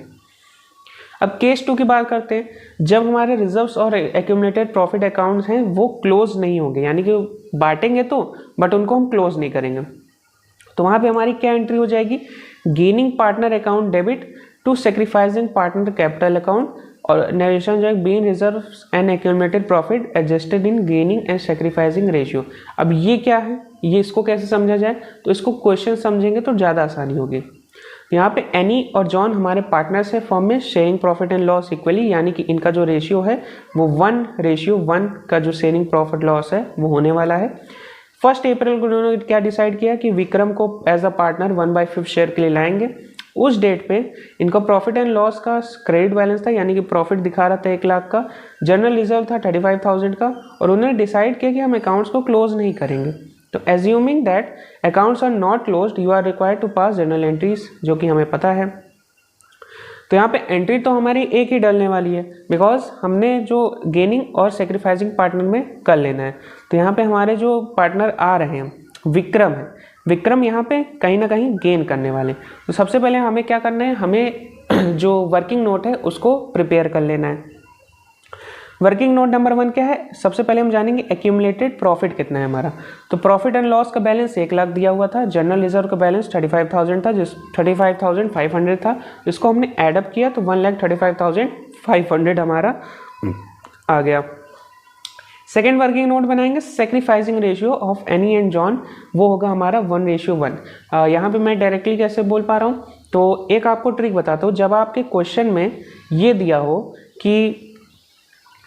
अब केस 2 की बात करते हैं। जब हमारे रिजर्व्स और एक्यूमुलेटेड प्रॉफिट अकाउंट्स हैं वो क्लोज नहीं होंगे, यानी कि बांटेंगे तो बट उनको हम क्लोज नहीं करेंगे, तो वहाँ पे हमारी क्या एंट्री हो जाएगी, gaining partner account debit to sacrificing partner capital account, और नरेशन जो है being reserves and accumulated profit adjusted in gaining and sacrificing ratio. अब ये क्या है, ये इसको कैसे समझा जाए, तो इसको क्वेश्चन समझेंगे तो ज़्यादा आसानी होगी। यहाँ पे एनी और जॉन हमारे पार्टनर्स है फर्म में sharing profit and loss equally, यानी कि इनका जो रेशियो है वो 1:1 का जो शेयरिंग प्रॉफिट लॉस है वो होने वाला है। 1 अप्रैल को उन्होंने क्या डिसाइड किया कि विक्रम को एज अ पार्टनर 1/5 शेयर के लिए लाएंगे। उस डेट पे इनका प्रॉफिट एंड लॉस का क्रेडिट बैलेंस था, यानी कि प्रॉफिट दिखा रहा था 1 लाख का, जनरल रिजर्व था 35,000 का, और उन्होंने डिसाइड किया कि हम अकाउंट्स को क्लोज नहीं करेंगे। तो assuming that accounts are not closed you are required to pass general entries, जो कि हमें पता है। तो यहाँ पे एंट्री तो हमारी एक ही डलने वाली है, बिकॉज हमने जो गेनिंग और सेक्रीफाइसिंग पार्टनर में कर लेना है। तो यहाँ पे हमारे जो पार्टनर आ रहे हैं विक्रम है, विक्रम यहाँ पे कहीं ना कहीं गेन करने वाले। तो सबसे पहले हमें क्या करना है, हमें जो वर्किंग नोट है उसको प्रिपेयर कर लेना है। वर्किंग नोट नंबर 1 क्या है, सबसे पहले हम जानेंगे एक्यूमुलेटेड प्रॉफिट कितना है हमारा। तो प्रॉफिट एंड लॉस का बैलेंस 1 लाख दिया हुआ था, जनरल रिजर्व का बैलेंस 35,000 था, जिस 35,500 था, इसको हमने एडअप किया तो 1,35,500 हमारा आ गया। सेकेंड वर्किंग नोट बनाएंगे sacrificing ratio of any and John, वो होगा हमारा 1:1। यहाँ पे मैं डायरेक्टली कैसे बोल पा रहा हूँ, तो एक आपको ट्रिक बताता हूँ। जब आपके क्वेश्चन में ये दिया हो कि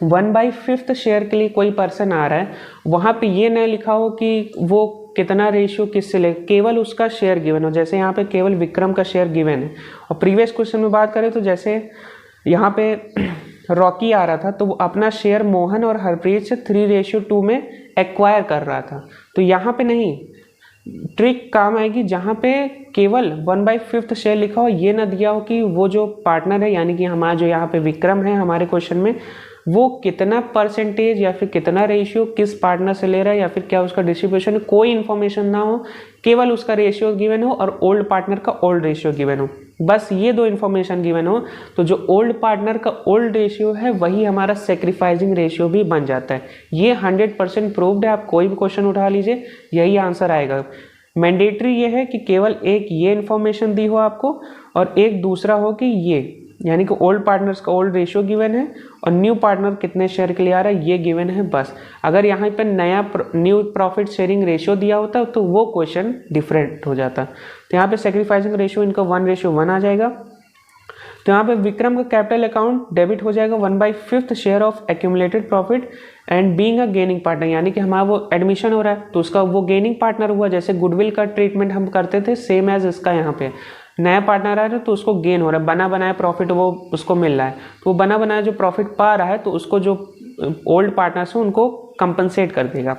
1/5 शेयर के लिए कोई पर्सन आ रहा है, वहाँ पे ये न लिखा हो कि वो कितना रेशियो किससे ले, केवल उसका शेयर गिवन हो। जैसे यहाँ पे केवल विक्रम का शेयर गिवन है, और प्रीवियस क्वेश्चन में बात करें तो जैसे यहाँ पे रॉकी आ रहा था, तो वो अपना शेयर मोहन और हरप्रीत से 3:2 में एक्वायर कर रहा था। तो यहाँ पे नहीं, ट्रिक काम आएगी जहाँ पे केवल 1/5 शेयर लिखा हो, ये ना दिया हो कि वो जो पार्टनर है, यानी कि हमारा जो यहाँ पे विक्रम है हमारे क्वेश्चन में, वो कितना परसेंटेज या फिर कितना रेशियो किस पार्टनर से ले रहा है, या फिर क्या उसका डिस्ट्रीब्यूशन है, कोई इन्फॉर्मेशन ना हो, केवल उसका रेशियो गिवन हो और ओल्ड पार्टनर का ओल्ड रेशियो गिवन हो। बस ये दो इन्फॉर्मेशन गिवन हो तो जो ओल्ड पार्टनर का ओल्ड रेशियो है वही हमारा सेक्रीफाइसिंग रेशियो भी बन जाता है। ये 100% प्रूव्ड है। आप कोई भी क्वेश्चन उठा लीजिए, यही आंसर आएगा। मैंडेटरी ये है कि केवल एक ये इन्फॉर्मेशन दी हो आपको, और एक दूसरा हो कि ये, यानी कि ओल्ड पार्टनर्स का ओल्ड रेशियो गिवन है और न्यू पार्टनर कितने शेयर के लिए आ रहा है ये गिवन है बस। अगर यहाँ पर नया न्यू प्रॉफिट शेयरिंग रेशियो दिया होता तो वो क्वेश्चन डिफरेंट हो जाता। तो यहाँ पे सेक्रीफाइसिंग रेशियो इनका 1:1 आ जाएगा। तो यहाँ पे विक्रम का कैपिटल अकाउंट डेबिट हो जाएगा 1/5 share of accumulated profit and being a gaining partner, यानी कि हमारा वो एडमिशन हो रहा है तो उसका वो गेनिंग पार्टनर हुआ। जैसे गुडविल का ट्रीटमेंट हम करते थे, सेम एज इसका यहाँ पे नया पार्टनर आ रहा है तो उसको गेन हो रहा है, बना बनाया प्रॉफिट वो उसको मिल रहा है। तो वो बना बनाया जो प्रॉफिट पा रहा है तो उसको जो ओल्ड पार्टनर्स हैं उनको कंपनसेट कर देगा।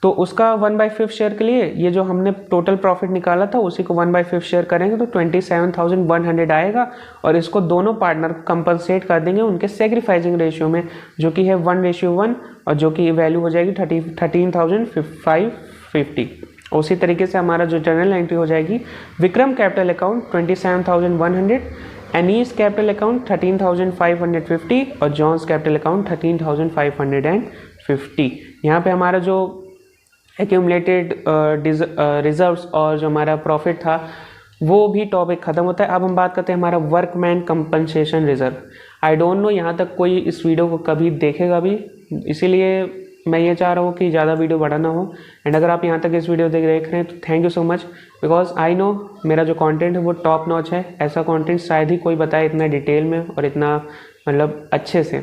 तो उसका 1/5 शेयर के लिए ये जो हमने टोटल प्रॉफिट निकाला था उसी को 1/5 शेयर करेंगे तो 27,100 आएगा, और इसको दोनों पार्टनर कंपनसेट कर देंगे उनके सेक्रीफाइसिंग रेशियो में, जो कि है 1:1, और जो कि वैल्यू हो जाएगी 13,550। उसी तरीके से हमारा जो जर्नल एंट्री हो जाएगी, Vikram capital account 27,100, Annie's capital account 13,550 और जॉन्स कैपिटल अकाउंट 13,550। यहाँ पे हमारा जो एक्यूमुलेटेड रिजर्व्स और जो हमारा प्रॉफिट था वो भी टॉपिक खत्म होता है। अब हम बात करते हैं हमारा workman compensation reserve. I don't know यहाँ तक कोई इस वीडियो को कभी देखेगा भी, इसीलिए मैं ये चाह रहा हूँ कि ज़्यादा वीडियो बड़ा ना हो। एंड अगर आप यहाँ तक इस वीडियो देख रहे हैं तो thank you so much, because I know मेरा जो कंटेंट है वो टॉप नॉच है। ऐसा कंटेंट शायद ही कोई बताए इतना डिटेल में और इतना मतलब अच्छे से।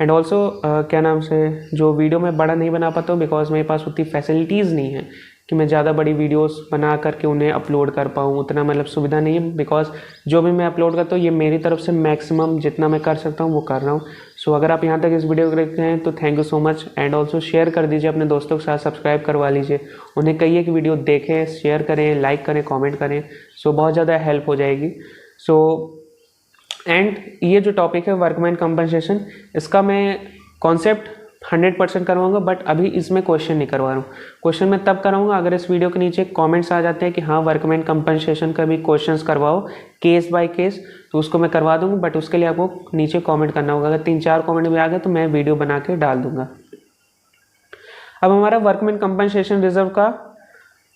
एंड ऑल्सो क्या नाम से जो वीडियो मैं बड़ा नहीं बना पाता हूँ बिकॉज मेरे पास उतनी फैसिलिटीज़ नहीं है कि मैं ज़्यादा बड़ी वीडियोस बना करके उन्हें अपलोड कर पाऊँ, उतना मतलब सुविधा नहीं है। बिकॉज जो भी मैं अपलोड करता हूँ ये मेरी तरफ से मैक्सिमम जितना मैं कर सकता हूँ वो कर रहा हूँ। सो अगर आप यहाँ तक इस वीडियो को देखते हैं तो thank you so much. And also share कर दीजिए अपने दोस्तों के साथ, सब्सक्राइब करवा लीजिए, उन्हें कहिए कि वीडियो देखें, शेयर करें, लाइक करें, कॉमेंट करें। सो बहुत ज़्यादा हेल्प हो जाएगी। सो एंड ये जो टॉपिक है वर्कमैन कंपनसेशन, इसका मैं कॉन्सेप्ट 100% करवाऊंगा, बट अभी इसमें क्वेश्चन नहीं करवा रहा हूँ। क्वेश्चन मैं तब कराऊंगा अगर इस वीडियो के नीचे कमेंट्स आ जाते हैं कि हाँ वर्कमैन कंपनसेशन का भी क्वेश्चंस करवाओ केस बाय केस, तो उसको मैं करवा दूंगा। बट उसके लिए आपको नीचे कमेंट करना होगा। अगर 3-4 कमेंट भी आ गए तो मैं वीडियो बना के डाल दूंगा। अब हमारा वर्कमैन कंपनसेशन रिजर्व का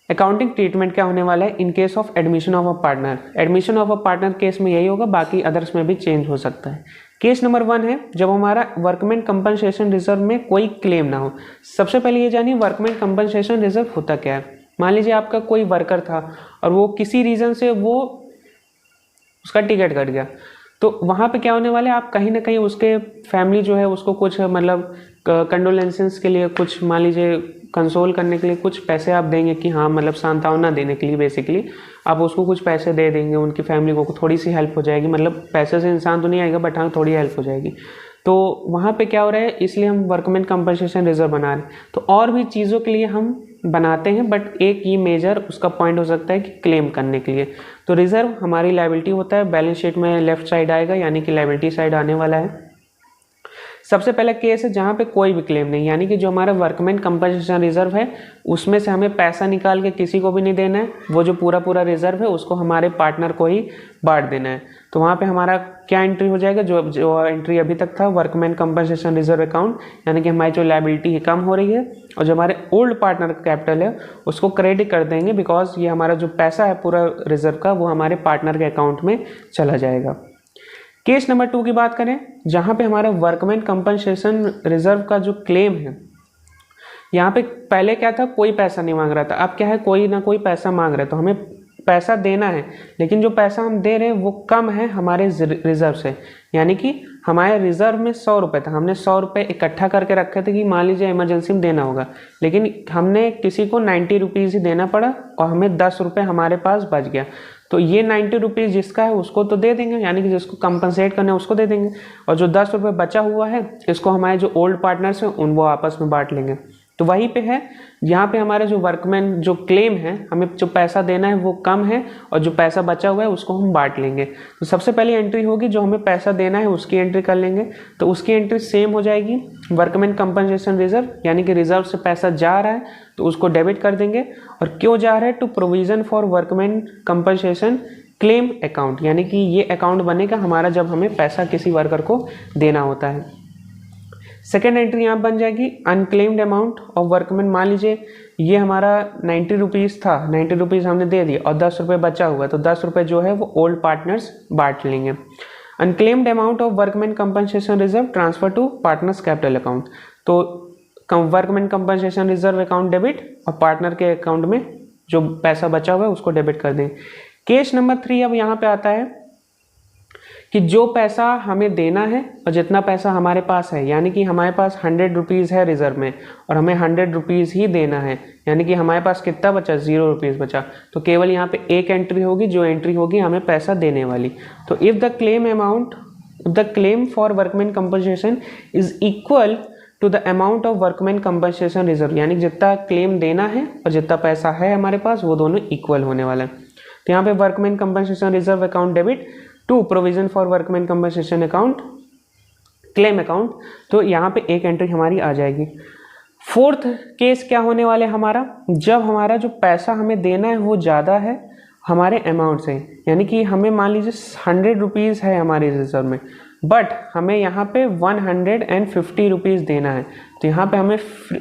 अकाउंटिंग ट्रीटमेंट क्या होने वाला है in case of admission of a partner. Admission of a partner case में यही होगा, बाकी अदर्स में भी चेंज हो सकता है। केस नंबर 1 है जब हमारा वर्कमैन कंपनसेशन रिजर्व में कोई क्लेम ना हो। सबसे पहले ये जानिए वर्कमैन कंपनसेशन रिजर्व होता क्या है। मान लीजिए आपका कोई वर्कर था और वो किसी रीज़न से वो उसका टिकट कट गया, तो वहाँ पे क्या होने वाला है, आप कहीं ना कहीं उसके फैमिली जो है उसको कुछ मतलब कंडोलेंसेस के लिए कुछ मान लीजिए कंसोल करने के लिए कुछ पैसे आप देंगे कि हाँ मतलब सांत्वना देने के लिए बेसिकली आप उसको कुछ पैसे दे देंगे, उनकी फैमिली को थोड़ी सी हेल्प हो जाएगी। मतलब पैसे से इंसान तो नहीं आएगा बट हाँ थोड़ी हेल्प हो जाएगी। तो वहाँ पे क्या हो रहा है, इसलिए हम वर्कमैन कंपनसेशन रिजर्व बना रहे हैं। तो और भी चीज़ों के लिए हम बनाते हैं, बट एक ये मेजर उसका पॉइंट हो सकता है कि क्लेम करने के लिए। तो रिजर्व हमारी लायबिलिटी होता है, बैलेंस शीट में लेफ्ट साइड आएगा, यानी कि लायबिलिटी साइड आने वाला है। सबसे पहला केस है जहाँ पे कोई भी क्लेम नहीं, यानी कि जो हमारा वर्कमैन कंपनसेशन रिजर्व है उसमें से हमें पैसा निकाल के किसी को भी नहीं देना है। वो जो पूरा रिजर्व है उसको हमारे पार्टनर को ही बांट देना है। तो वहाँ पे हमारा क्या एंट्री हो जाएगा, जो एंट्री अभी तक था वर्कमैन कंपनसेशन रिजर्व अकाउंट, यानी कि हमारी जो लायबिलिटी है कम हो रही है और जो हमारे ओल्ड पार्टनर का कैपिटल है उसको क्रेडिट कर देंगे, बिकॉज ये हमारा जो पैसा है पूरा रिजर्व का वो हमारे पार्टनर के अकाउंट में चला जाएगा। केस नंबर 2 की बात करें जहाँ पे हमारा वर्कमैन कंपनसेशन रिजर्व का जो क्लेम है यहाँ पे पहले क्या था, कोई पैसा नहीं मांग रहा था, अब क्या है, कोई ना कोई पैसा मांग रहा है, तो हमें पैसा देना है, लेकिन जो पैसा हम दे रहे हैं वो कम है हमारे रिजर्व से। यानी कि हमारे रिजर्व में 100 रुपये था, हमने 100 रुपये इकट्ठा करके रखे थे कि मान लीजिए इमरजेंसी में देना होगा, लेकिन हमने किसी को 90 रुपीज़ ही देना पड़ा और हमें 10 रुपये हमारे पास बच गया। तो ये 90 रुपीज़ जिसका है उसको तो दे देंगे, यानी कि जिसको कंपनसेट करना है उसको दे देंगे, और जो 10 रुपये बचा हुआ है इसको हमारे जो ओल्ड पार्टनर्स हैं वो आपस में बांट लेंगे। तो वहीं पे है, यहाँ पे हमारे जो वर्कमैन जो क्लेम है, हमें जो पैसा देना है वो कम है और जो पैसा बचा हुआ है उसको हम बांट लेंगे। तो सबसे पहली एंट्री होगी जो हमें पैसा देना है उसकी एंट्री कर लेंगे। तो उसकी एंट्री सेम हो जाएगी, वर्कमैन कंपनसेशन रिजर्व, यानी कि रिजर्व से पैसा जा रहा है तो उसको डेबिट कर देंगे। और क्यों जा रहा है, to provision for workman compensation claim account, यानी कि ये अकाउंट बनेगा हमारा जब हमें पैसा किसी वर्कर को देना होता है। सेकेंड एंट्री यहाँ बन जाएगी अनक्लेम्ड अमाउंट ऑफ वर्कमैन। मान लीजिए ये हमारा 90 रुपीज़ था, 90 रुपीज़ हमने दे दिए और 10 रुपये बचा हुआ, तो 10 रुपये जो है वो ओल्ड पार्टनर्स बांट लेंगे। Unclaimed amount of workman compensation reserve transfer to partners capital account, तो workman compensation reserve account debit और पार्टनर के अकाउंट में जो पैसा बचा हुआ है उसको डेबिट कर दें। केस नंबर 3 अब यहाँ पे आता है कि जो पैसा हमें देना है और जितना पैसा हमारे पास है, यानी कि हमारे पास 100 रुपीज़ है रिजर्व में और हमें 100 रुपीज़ ही देना है, यानी कि हमारे पास कितना बचा, 0 रुपीज़ बचा। तो केवल यहाँ पे एक एंट्री होगी, जो एंट्री होगी हमें पैसा देने वाली। तो if the claim for workman compensation is equal to the amount of workman compensation reserve, यानी जितना क्लेम देना है और जितना पैसा है हमारे पास वो दोनों इक्वल होने वाला है। तो यहाँ पे workman compensation reserve account debit to provision for workman compensation account claim account, तो यहाँ पे एक एंट्री हमारी आ जाएगी। फोर्थ केस क्या होने वाले हमारा, जब हमारा जो पैसा हमें देना है वो ज़्यादा है हमारे अमाउंट से, यानी कि हमें मान लीजिए 100 रुपीज़ है हमारे रिजर्व में, बट हमें यहाँ पे 150 रुपीज़ देना है। तो यहाँ पे हमें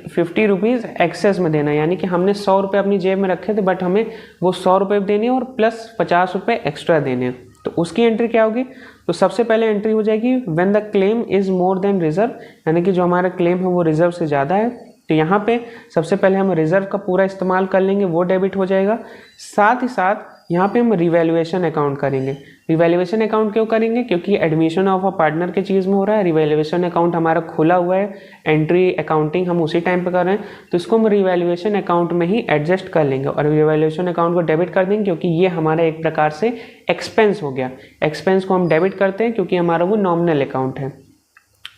50 रुपीज़ एक्सेस में देना है, यानी कि हमने 100 रुपये अपनी जेब में रखे थे, बट हमें वो 100 रुपये देने हैं और प्लस 50 रुपये एक्स्ट्रा देने हैं। तो उसकी एंट्री क्या होगी, तो सबसे पहले एंट्री हो जाएगी when the claim is more than reserve, यानी कि जो हमारा क्लेम है वो रिजर्व से ज़्यादा है। तो यहाँ पे सबसे पहले हम रिजर्व का पूरा इस्तेमाल कर लेंगे, वो डेबिट हो जाएगा। साथ ही साथ यहाँ पे हम रिवैल्यूएशन अकाउंट करेंगे। रिवैल्यूएशन अकाउंट क्यों करेंगे, क्योंकि एडमिशन ऑफ अ पार्टनर के चीज़ में हो रहा है, रिवैल्यूएशन अकाउंट हमारा खुला हुआ है, एंट्री अकाउंटिंग हम उसी टाइम पे कर रहे हैं, तो इसको हम रिवैल्यूएशन अकाउंट में ही एडजस्ट कर लेंगे और रिवैल्यूएशन अकाउंट को डेबिट कर देंगे, क्योंकि ये हमारा एक प्रकार से एक्सपेंस हो गया। एक्सपेंस को हम डेबिट करते हैं क्योंकि हमारा वो नॉमिनल अकाउंट है,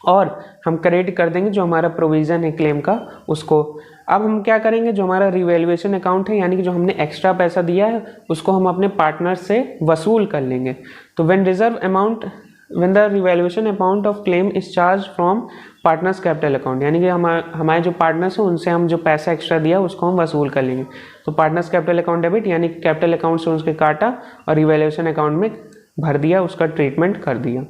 और हम क्रेडिट कर देंगे जो हमारा प्रोविज़न है क्लेम का उसको। अब हम क्या करेंगे, जो हमारा रिवैल्यूएशन अकाउंट है, यानी कि जो हमने एक्स्ट्रा पैसा दिया है उसको हम अपने पार्टनर से वसूल कर लेंगे। तो when the revaluation amount of claim is charge from partners capital account, यानी कि हमारे जो पार्टनर्स हैं उनसे हम जो पैसा एक्स्ट्रा दिया उसको हम वसूल कर लेंगे। तो पार्टनर्स कैपिटल अकाउंट डेबिट, यानी कैपिटल अकाउंट से उसके काटा और रिवैल्यूएशन अकाउंट में भर दिया, उसका ट्रीटमेंट कर दिया।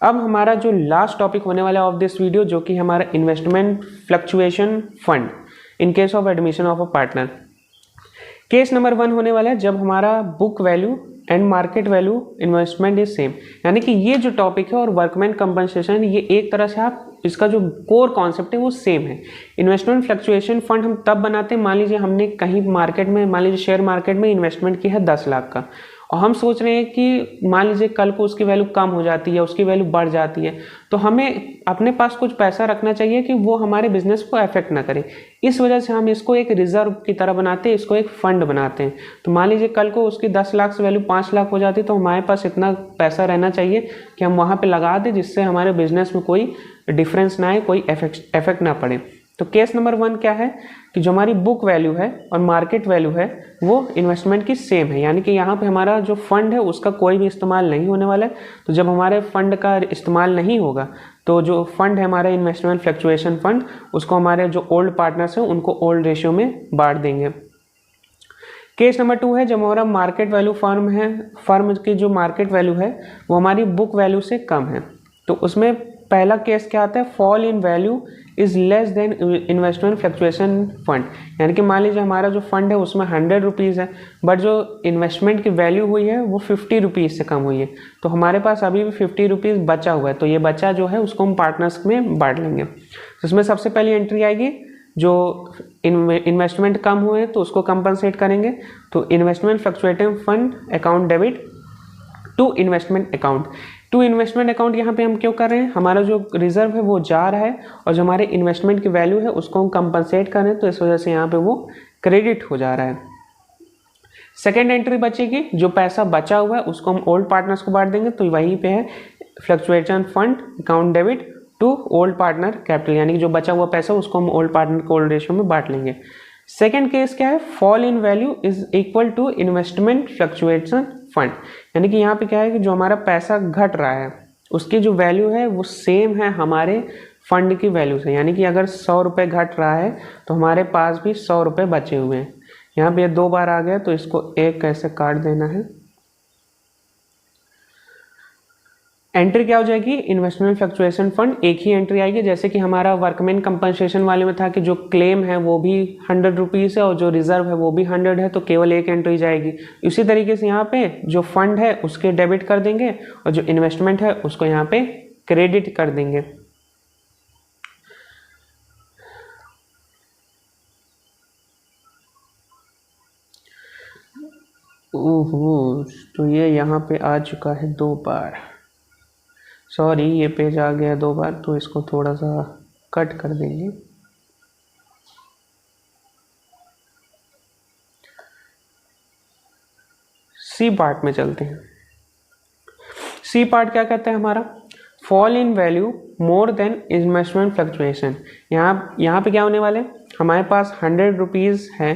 अब हमारा जो लास्ट टॉपिक होने वाला है ऑफ दिस वीडियो, जो कि हमारा investment fluctuation fund in case of admission of a partner. Case number 1 होने वाला है जब हमारा book value and market value investment is same, यानी कि ये जो टॉपिक है और वर्कमैन कंपनसेशन, ये एक तरह से आप इसका जो कोर कॉन्सेप्ट है वो सेम है। इन्वेस्टमेंट फ्लक्चुएशन फंड हम तब बनाते हैं, मान लीजिए हमने कहीं मार्केट में, मान लीजिए शेयर मार्केट में इन्वेस्टमेंट की है 10 लाख का, और हम सोच रहे हैं कि मान लीजिए कल को उसकी वैल्यू कम हो जाती है, उसकी वैल्यू बढ़ जाती है, तो हमें अपने पास कुछ पैसा रखना चाहिए कि वो हमारे बिजनेस को अफेक्ट ना करे। इस वजह से हम इसको एक रिजर्व की तरह बनाते हैं, इसको एक फंड बनाते हैं। तो मान लीजिए कल को उसकी 10 लाख से वैल्यू 5 लाख हो जाती है, तो हमारे पास इतना पैसा रहना चाहिए कि हम वहाँ पर लगा दें जिससे हमारे बिजनेस में कोई डिफरेंस ना आए, कोई इफेक्ट ना पड़े। तो केस नंबर 1 क्या है कि जो हमारी बुक वैल्यू है और मार्केट वैल्यू है वो इन्वेस्टमेंट की सेम है, यानी कि यहाँ पे हमारा जो फंड है उसका कोई भी इस्तेमाल नहीं होने वाला है। तो जब हमारे फंड का इस्तेमाल नहीं होगा तो जो फंड है हमारा इन्वेस्टमेंट फ्लक्चुएशन फंड, उसको हमारे जो ओल्ड पार्टनर्स हैं उनको ओल्ड रेशियो में बांट देंगे। केस नंबर 2 है जब हमारा मार्केट वैल्यू फर्म की जो मार्केट वैल्यू है वो हमारी बुक वैल्यू से कम है। तो उसमें पहला केस क्या आता है, fall in value is less than investment fluctuation fund, यानी कि मान लीजिए हमारा जो फंड है उसमें 100 रुपीज़ है, बट जो इन्वेस्टमेंट की वैल्यू हुई है वो 50 रुपीज़ से कम हुई है, तो हमारे पास अभी भी 50 रुपीज़ बचा हुआ है। तो ये बचा जो है उसको हम पार्टनर्स में बांट लेंगे। तो इसमें सबसे पहली एंट्री आएगी जो इन्वेस्टमेंट कम हुए तो उसको कंपनसेट करेंगे। तो investment fluctuating fund account debit to investment account. To investment account यहाँ पे हम क्यों कर रहे हैं, हमारा जो रिजर्व है वो जा रहा है और जो हमारे इन्वेस्टमेंट की वैल्यू है उसको हम कंपनसेट कर रहे हैं, तो इस वजह से यहाँ पे वो क्रेडिट हो जा रहा है। सेकेंड एंट्री बचेगी, जो पैसा बचा हुआ है उसको हम ओल्ड पार्टनर्स को बांट देंगे, तो वहीं पे है fluctuation fund account debit to old partner capital, यानी कि जो बचा हुआ पैसा उसको हम ओल्ड पार्टनर को ओल्ड रेशियो में बांट लेंगे। सेकेंड केस क्या है, fall in value is equal to investment fluctuation fund, यानी कि यहाँ पे क्या है कि जो हमारा पैसा घट रहा है उसकी जो वैल्यू है वो सेम है हमारे फंड की वैल्यू से, यानी कि अगर 100 रुपये घट रहा है तो हमारे पास भी 100 रुपये बचे हुए हैं। यहाँ पे 2 बार आ गया तो इसको एक कैसे काट देना है। एंट्री क्या हो जाएगी, इन्वेस्टमेंट फ्लक्चुएशन फंड, एक ही एंट्री आएगी, जैसे कि हमारा वर्कमैन कंपनसेशन वाले में था कि जो क्लेम है वो भी 100 रुपीज़ है और जो रिजर्व है वो भी 100 है, तो केवल एक एंट्री जाएगी। इसी तरीके से यहाँ पे जो फंड है उसके डेबिट कर देंगे और जो इन्वेस्टमेंट है उसको यहाँ पे क्रेडिट कर देंगे। ओहो, तो ये यहाँ पे आ चुका है 2 बार, सॉरी ये पेज आ गया 2 बार, तो इसको थोड़ा सा कट कर देंगे। सी पार्ट में चलते हैं। सी पार्ट क्या कहता है हमारा, fall in value more than investment fluctuation. यहाँ पे क्या होने वाले, हमारे पास 100 रुपीज़ है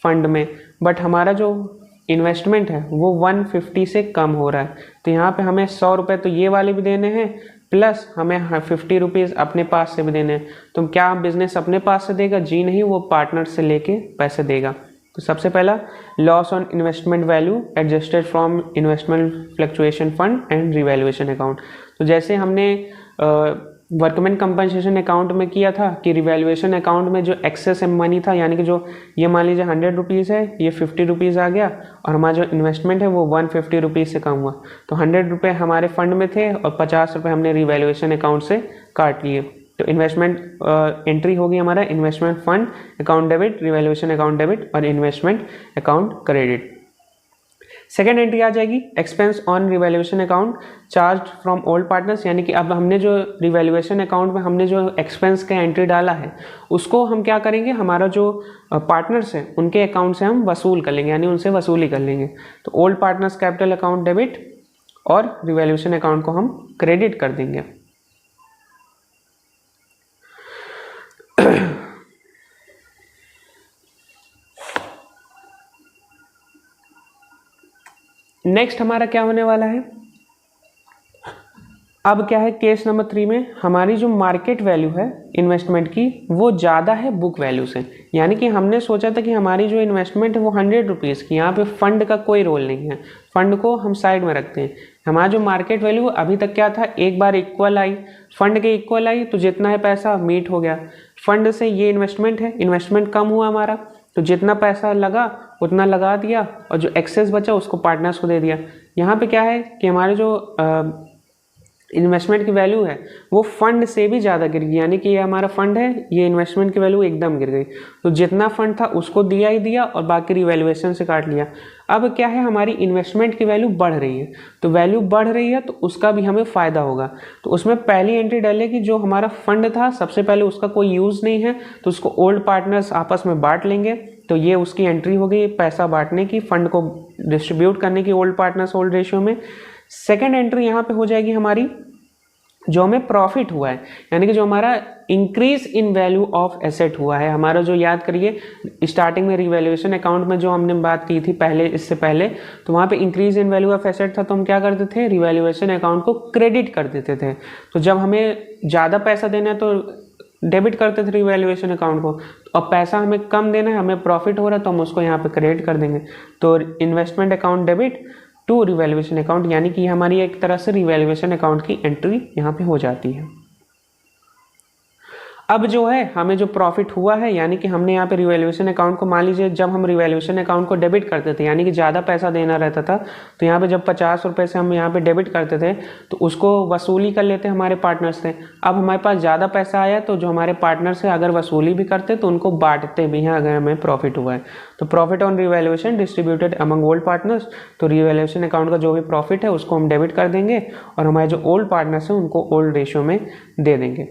फंड में, बट हमारा जो इन्वेस्टमेंट है वो 150 से कम हो रहा है, तो यहाँ पे हमें 100 रुपये तो ये वाले भी देने हैं, प्लस हमें 50 रुपीज़ अपने पास से भी देने हैं। तो क्या बिजनेस अपने पास से देगा, जी नहीं, वो पार्टनर से लेके पैसे देगा। तो सबसे पहला loss on investment value adjusted from investment fluctuation fund and revaluation account. तो जैसे हमने वर्कमैन कंपनसेशन अकाउंट में किया था कि रिवैल्यूएशन अकाउंट में जो एक्सेस मनी था, यानी कि जो ये मान लीजिए 100 रुपीज़ है, ये 50 रुपीज़ आ गया और हमारा जो इन्वेस्टमेंट है वो 150 रुपीज़ से कम हुआ, तो 100 रुपये हमारे फंड में थे और 50 रुपये हमने रिवैल्यूएशन अकाउंट से काट लिए। तो इन्वेस्टमेंट एंट्री होगी हमारा investment fund account debit, revaluation account debit और investment account credit. Second entry आ जाएगी expense on revaluation account charge from old partners, यानी कि अब हमने जो रिवैल्यूएशन अकाउंट में हमने जो एक्सपेंस का एंट्री डाला है उसको हम क्या करेंगे, हमारा जो पार्टनर्स हैं उनके अकाउंट से हम वसूल कर लेंगे, यानी उनसे वसूली कर लेंगे। तो old partners capital account debit और रिवैल्यूएशन अकाउंट को हम क्रेडिट कर देंगे। नेक्स्ट हमारा क्या होने वाला है, अब क्या है केस नंबर 3 में हमारी जो मार्केट वैल्यू है इन्वेस्टमेंट की वो ज़्यादा है बुक वैल्यू से, यानी कि हमने सोचा था कि हमारी जो इन्वेस्टमेंट है वो 100 रुपीज़ की, यहाँ पे फंड का कोई रोल नहीं है, फंड को हम साइड में रखते हैं। हमारा जो मार्केट वैल्यू अभी तक क्या था, एक बार इक्वल आई, फंड के इक्वल आई तो जितना है पैसा मीट हो गया, फंड से ये इन्वेस्टमेंट है, इन्वेस्टमेंट कम हुआ हमारा तो जितना पैसा लगा उतना लगा दिया और जो एक्सेस बचा उसको पार्टनर्स को दे दिया। यहाँ पे क्या है कि हमारे जो इन्वेस्टमेंट की वैल्यू है वो फंड से भी ज़्यादा गिर गई, यानी कि ये हमारा फंड है, ये इन्वेस्टमेंट की वैल्यू एकदम गिर गई, तो जितना फंड था उसको दिया ही दिया और बाकी रिवैल्यूएशन से काट लिया। अब क्या है हमारी इन्वेस्टमेंट की वैल्यू बढ़ रही है, तो वैल्यू बढ़ रही है तो उसका भी हमें फ़ायदा होगा। तो उसमें पहली एंट्री डालेगी जो हमारा फंड था सबसे पहले उसका कोई यूज़ नहीं है तो उसको ओल्ड पार्टनर्स आपस में बांट लेंगे, तो ये उसकी एंट्री हो गई पैसा बांटने की, फंड को डिस्ट्रीब्यूट करने की ओल्ड पार्टनर्स ओल्ड रेशियो में। सेकेंड एंट्री यहाँ पे हो जाएगी हमारी जो हमें प्रॉफिट हुआ है, यानी कि जो हमारा increase in value of asset हुआ है, हमारा जो याद करिए स्टार्टिंग में रिवैल्यूएशन अकाउंट में जो हमने बात की थी पहले इससे पहले, तो वहाँ पे increase in value of asset था तो हम क्या करते थे, रिवैल्यूएशन अकाउंट को क्रेडिट कर देते थे। तो जब हमें ज़्यादा पैसा देना है तो डेबिट करते थे रिवैल्यूएशन अकाउंट को, तो अब पैसा हमें कम देना है, हमें प्रॉफिट हो रहा है तो हम उसको यहाँ पे क्रेडिट कर देंगे। तो investment account debit to revaluation account, यानी कि हमारी एक तरह से रिवैल्यूएशन अकाउंट की एंट्री यहाँ पे हो जाती है। अब जो है हमें जो प्रॉफिट हुआ है, यानी कि हमने यहाँ पे रिवैल्यूएशन अकाउंट को, मान लीजिए जब हम रिवैल्यूएशन अकाउंट को डेबिट करते थे, यानी कि ज़्यादा पैसा देना रहता था, तो यहाँ पे जब 50 रुपये से हम यहाँ पे डेबिट करते थे तो उसको वसूली कर लेते हमारे पार्टनर से। अब हमारे पास ज़्यादा पैसा आया तो जो हमारे पार्टनर से अगर वसूली भी करते तो उनको बांटते भी हैं अगर हमें प्रॉफिट हुआ है। तो profit on revaluation distributed among old partners, तो रिवैल्यूएशन अकाउंट का जो भी प्रॉफिट है उसको हम डेबिट कर देंगे और हमारे जो ओल्ड पार्टनर्स हैं उनको ओल्ड रेशियो में दे देंगे।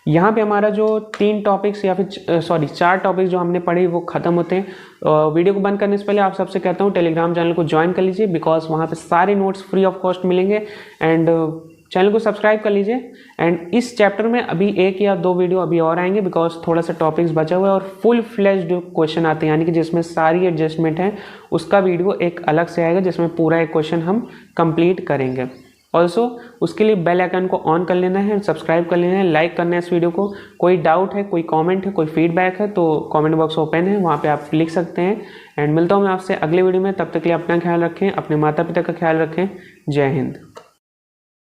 यहाँ पे हमारा जो 3 टॉपिक्स या फिर 4 टॉपिक्स जो हमने पढ़े वो खत्म होते हैं। वीडियो को बंद करने से पहले आप सबसे कहता हूँ टेलीग्राम चैनल को ज्वाइन कर लीजिए, बिकॉज वहाँ पे सारे नोट्स फ्री ऑफ कॉस्ट मिलेंगे। एंड चैनल को सब्सक्राइब कर लीजिए। एंड इस चैप्टर में अभी 1 या 2 वीडियो अभी और आएंगे, बिकॉज थोड़ा सा टॉपिक्स बचा हुआ है और फुल फ्लेज्ड क्वेश्चन आते हैं, यानी कि जिसमें सारी एडजस्टमेंट है, उसका वीडियो एक अलग से आएगा जिसमें पूरा एक क्वेश्चन हम कंप्लीट करेंगे। ऑल्सो उसके लिए बेल आइकन को ऑन कर लेना है, सब्सक्राइब कर लेना है, लाइक करना है इस वीडियो को। कोई डाउट है, कोई कमेंट है, कोई फीडबैक है तो कमेंट बॉक्स ओपन है, वहाँ पे आप लिख सकते हैं। एंड मिलता हूँ मैं आपसे अगले वीडियो में, तब तक के लिए अपना ख्याल रखें, अपने माता पिता का ख्याल रखें। जय हिंद।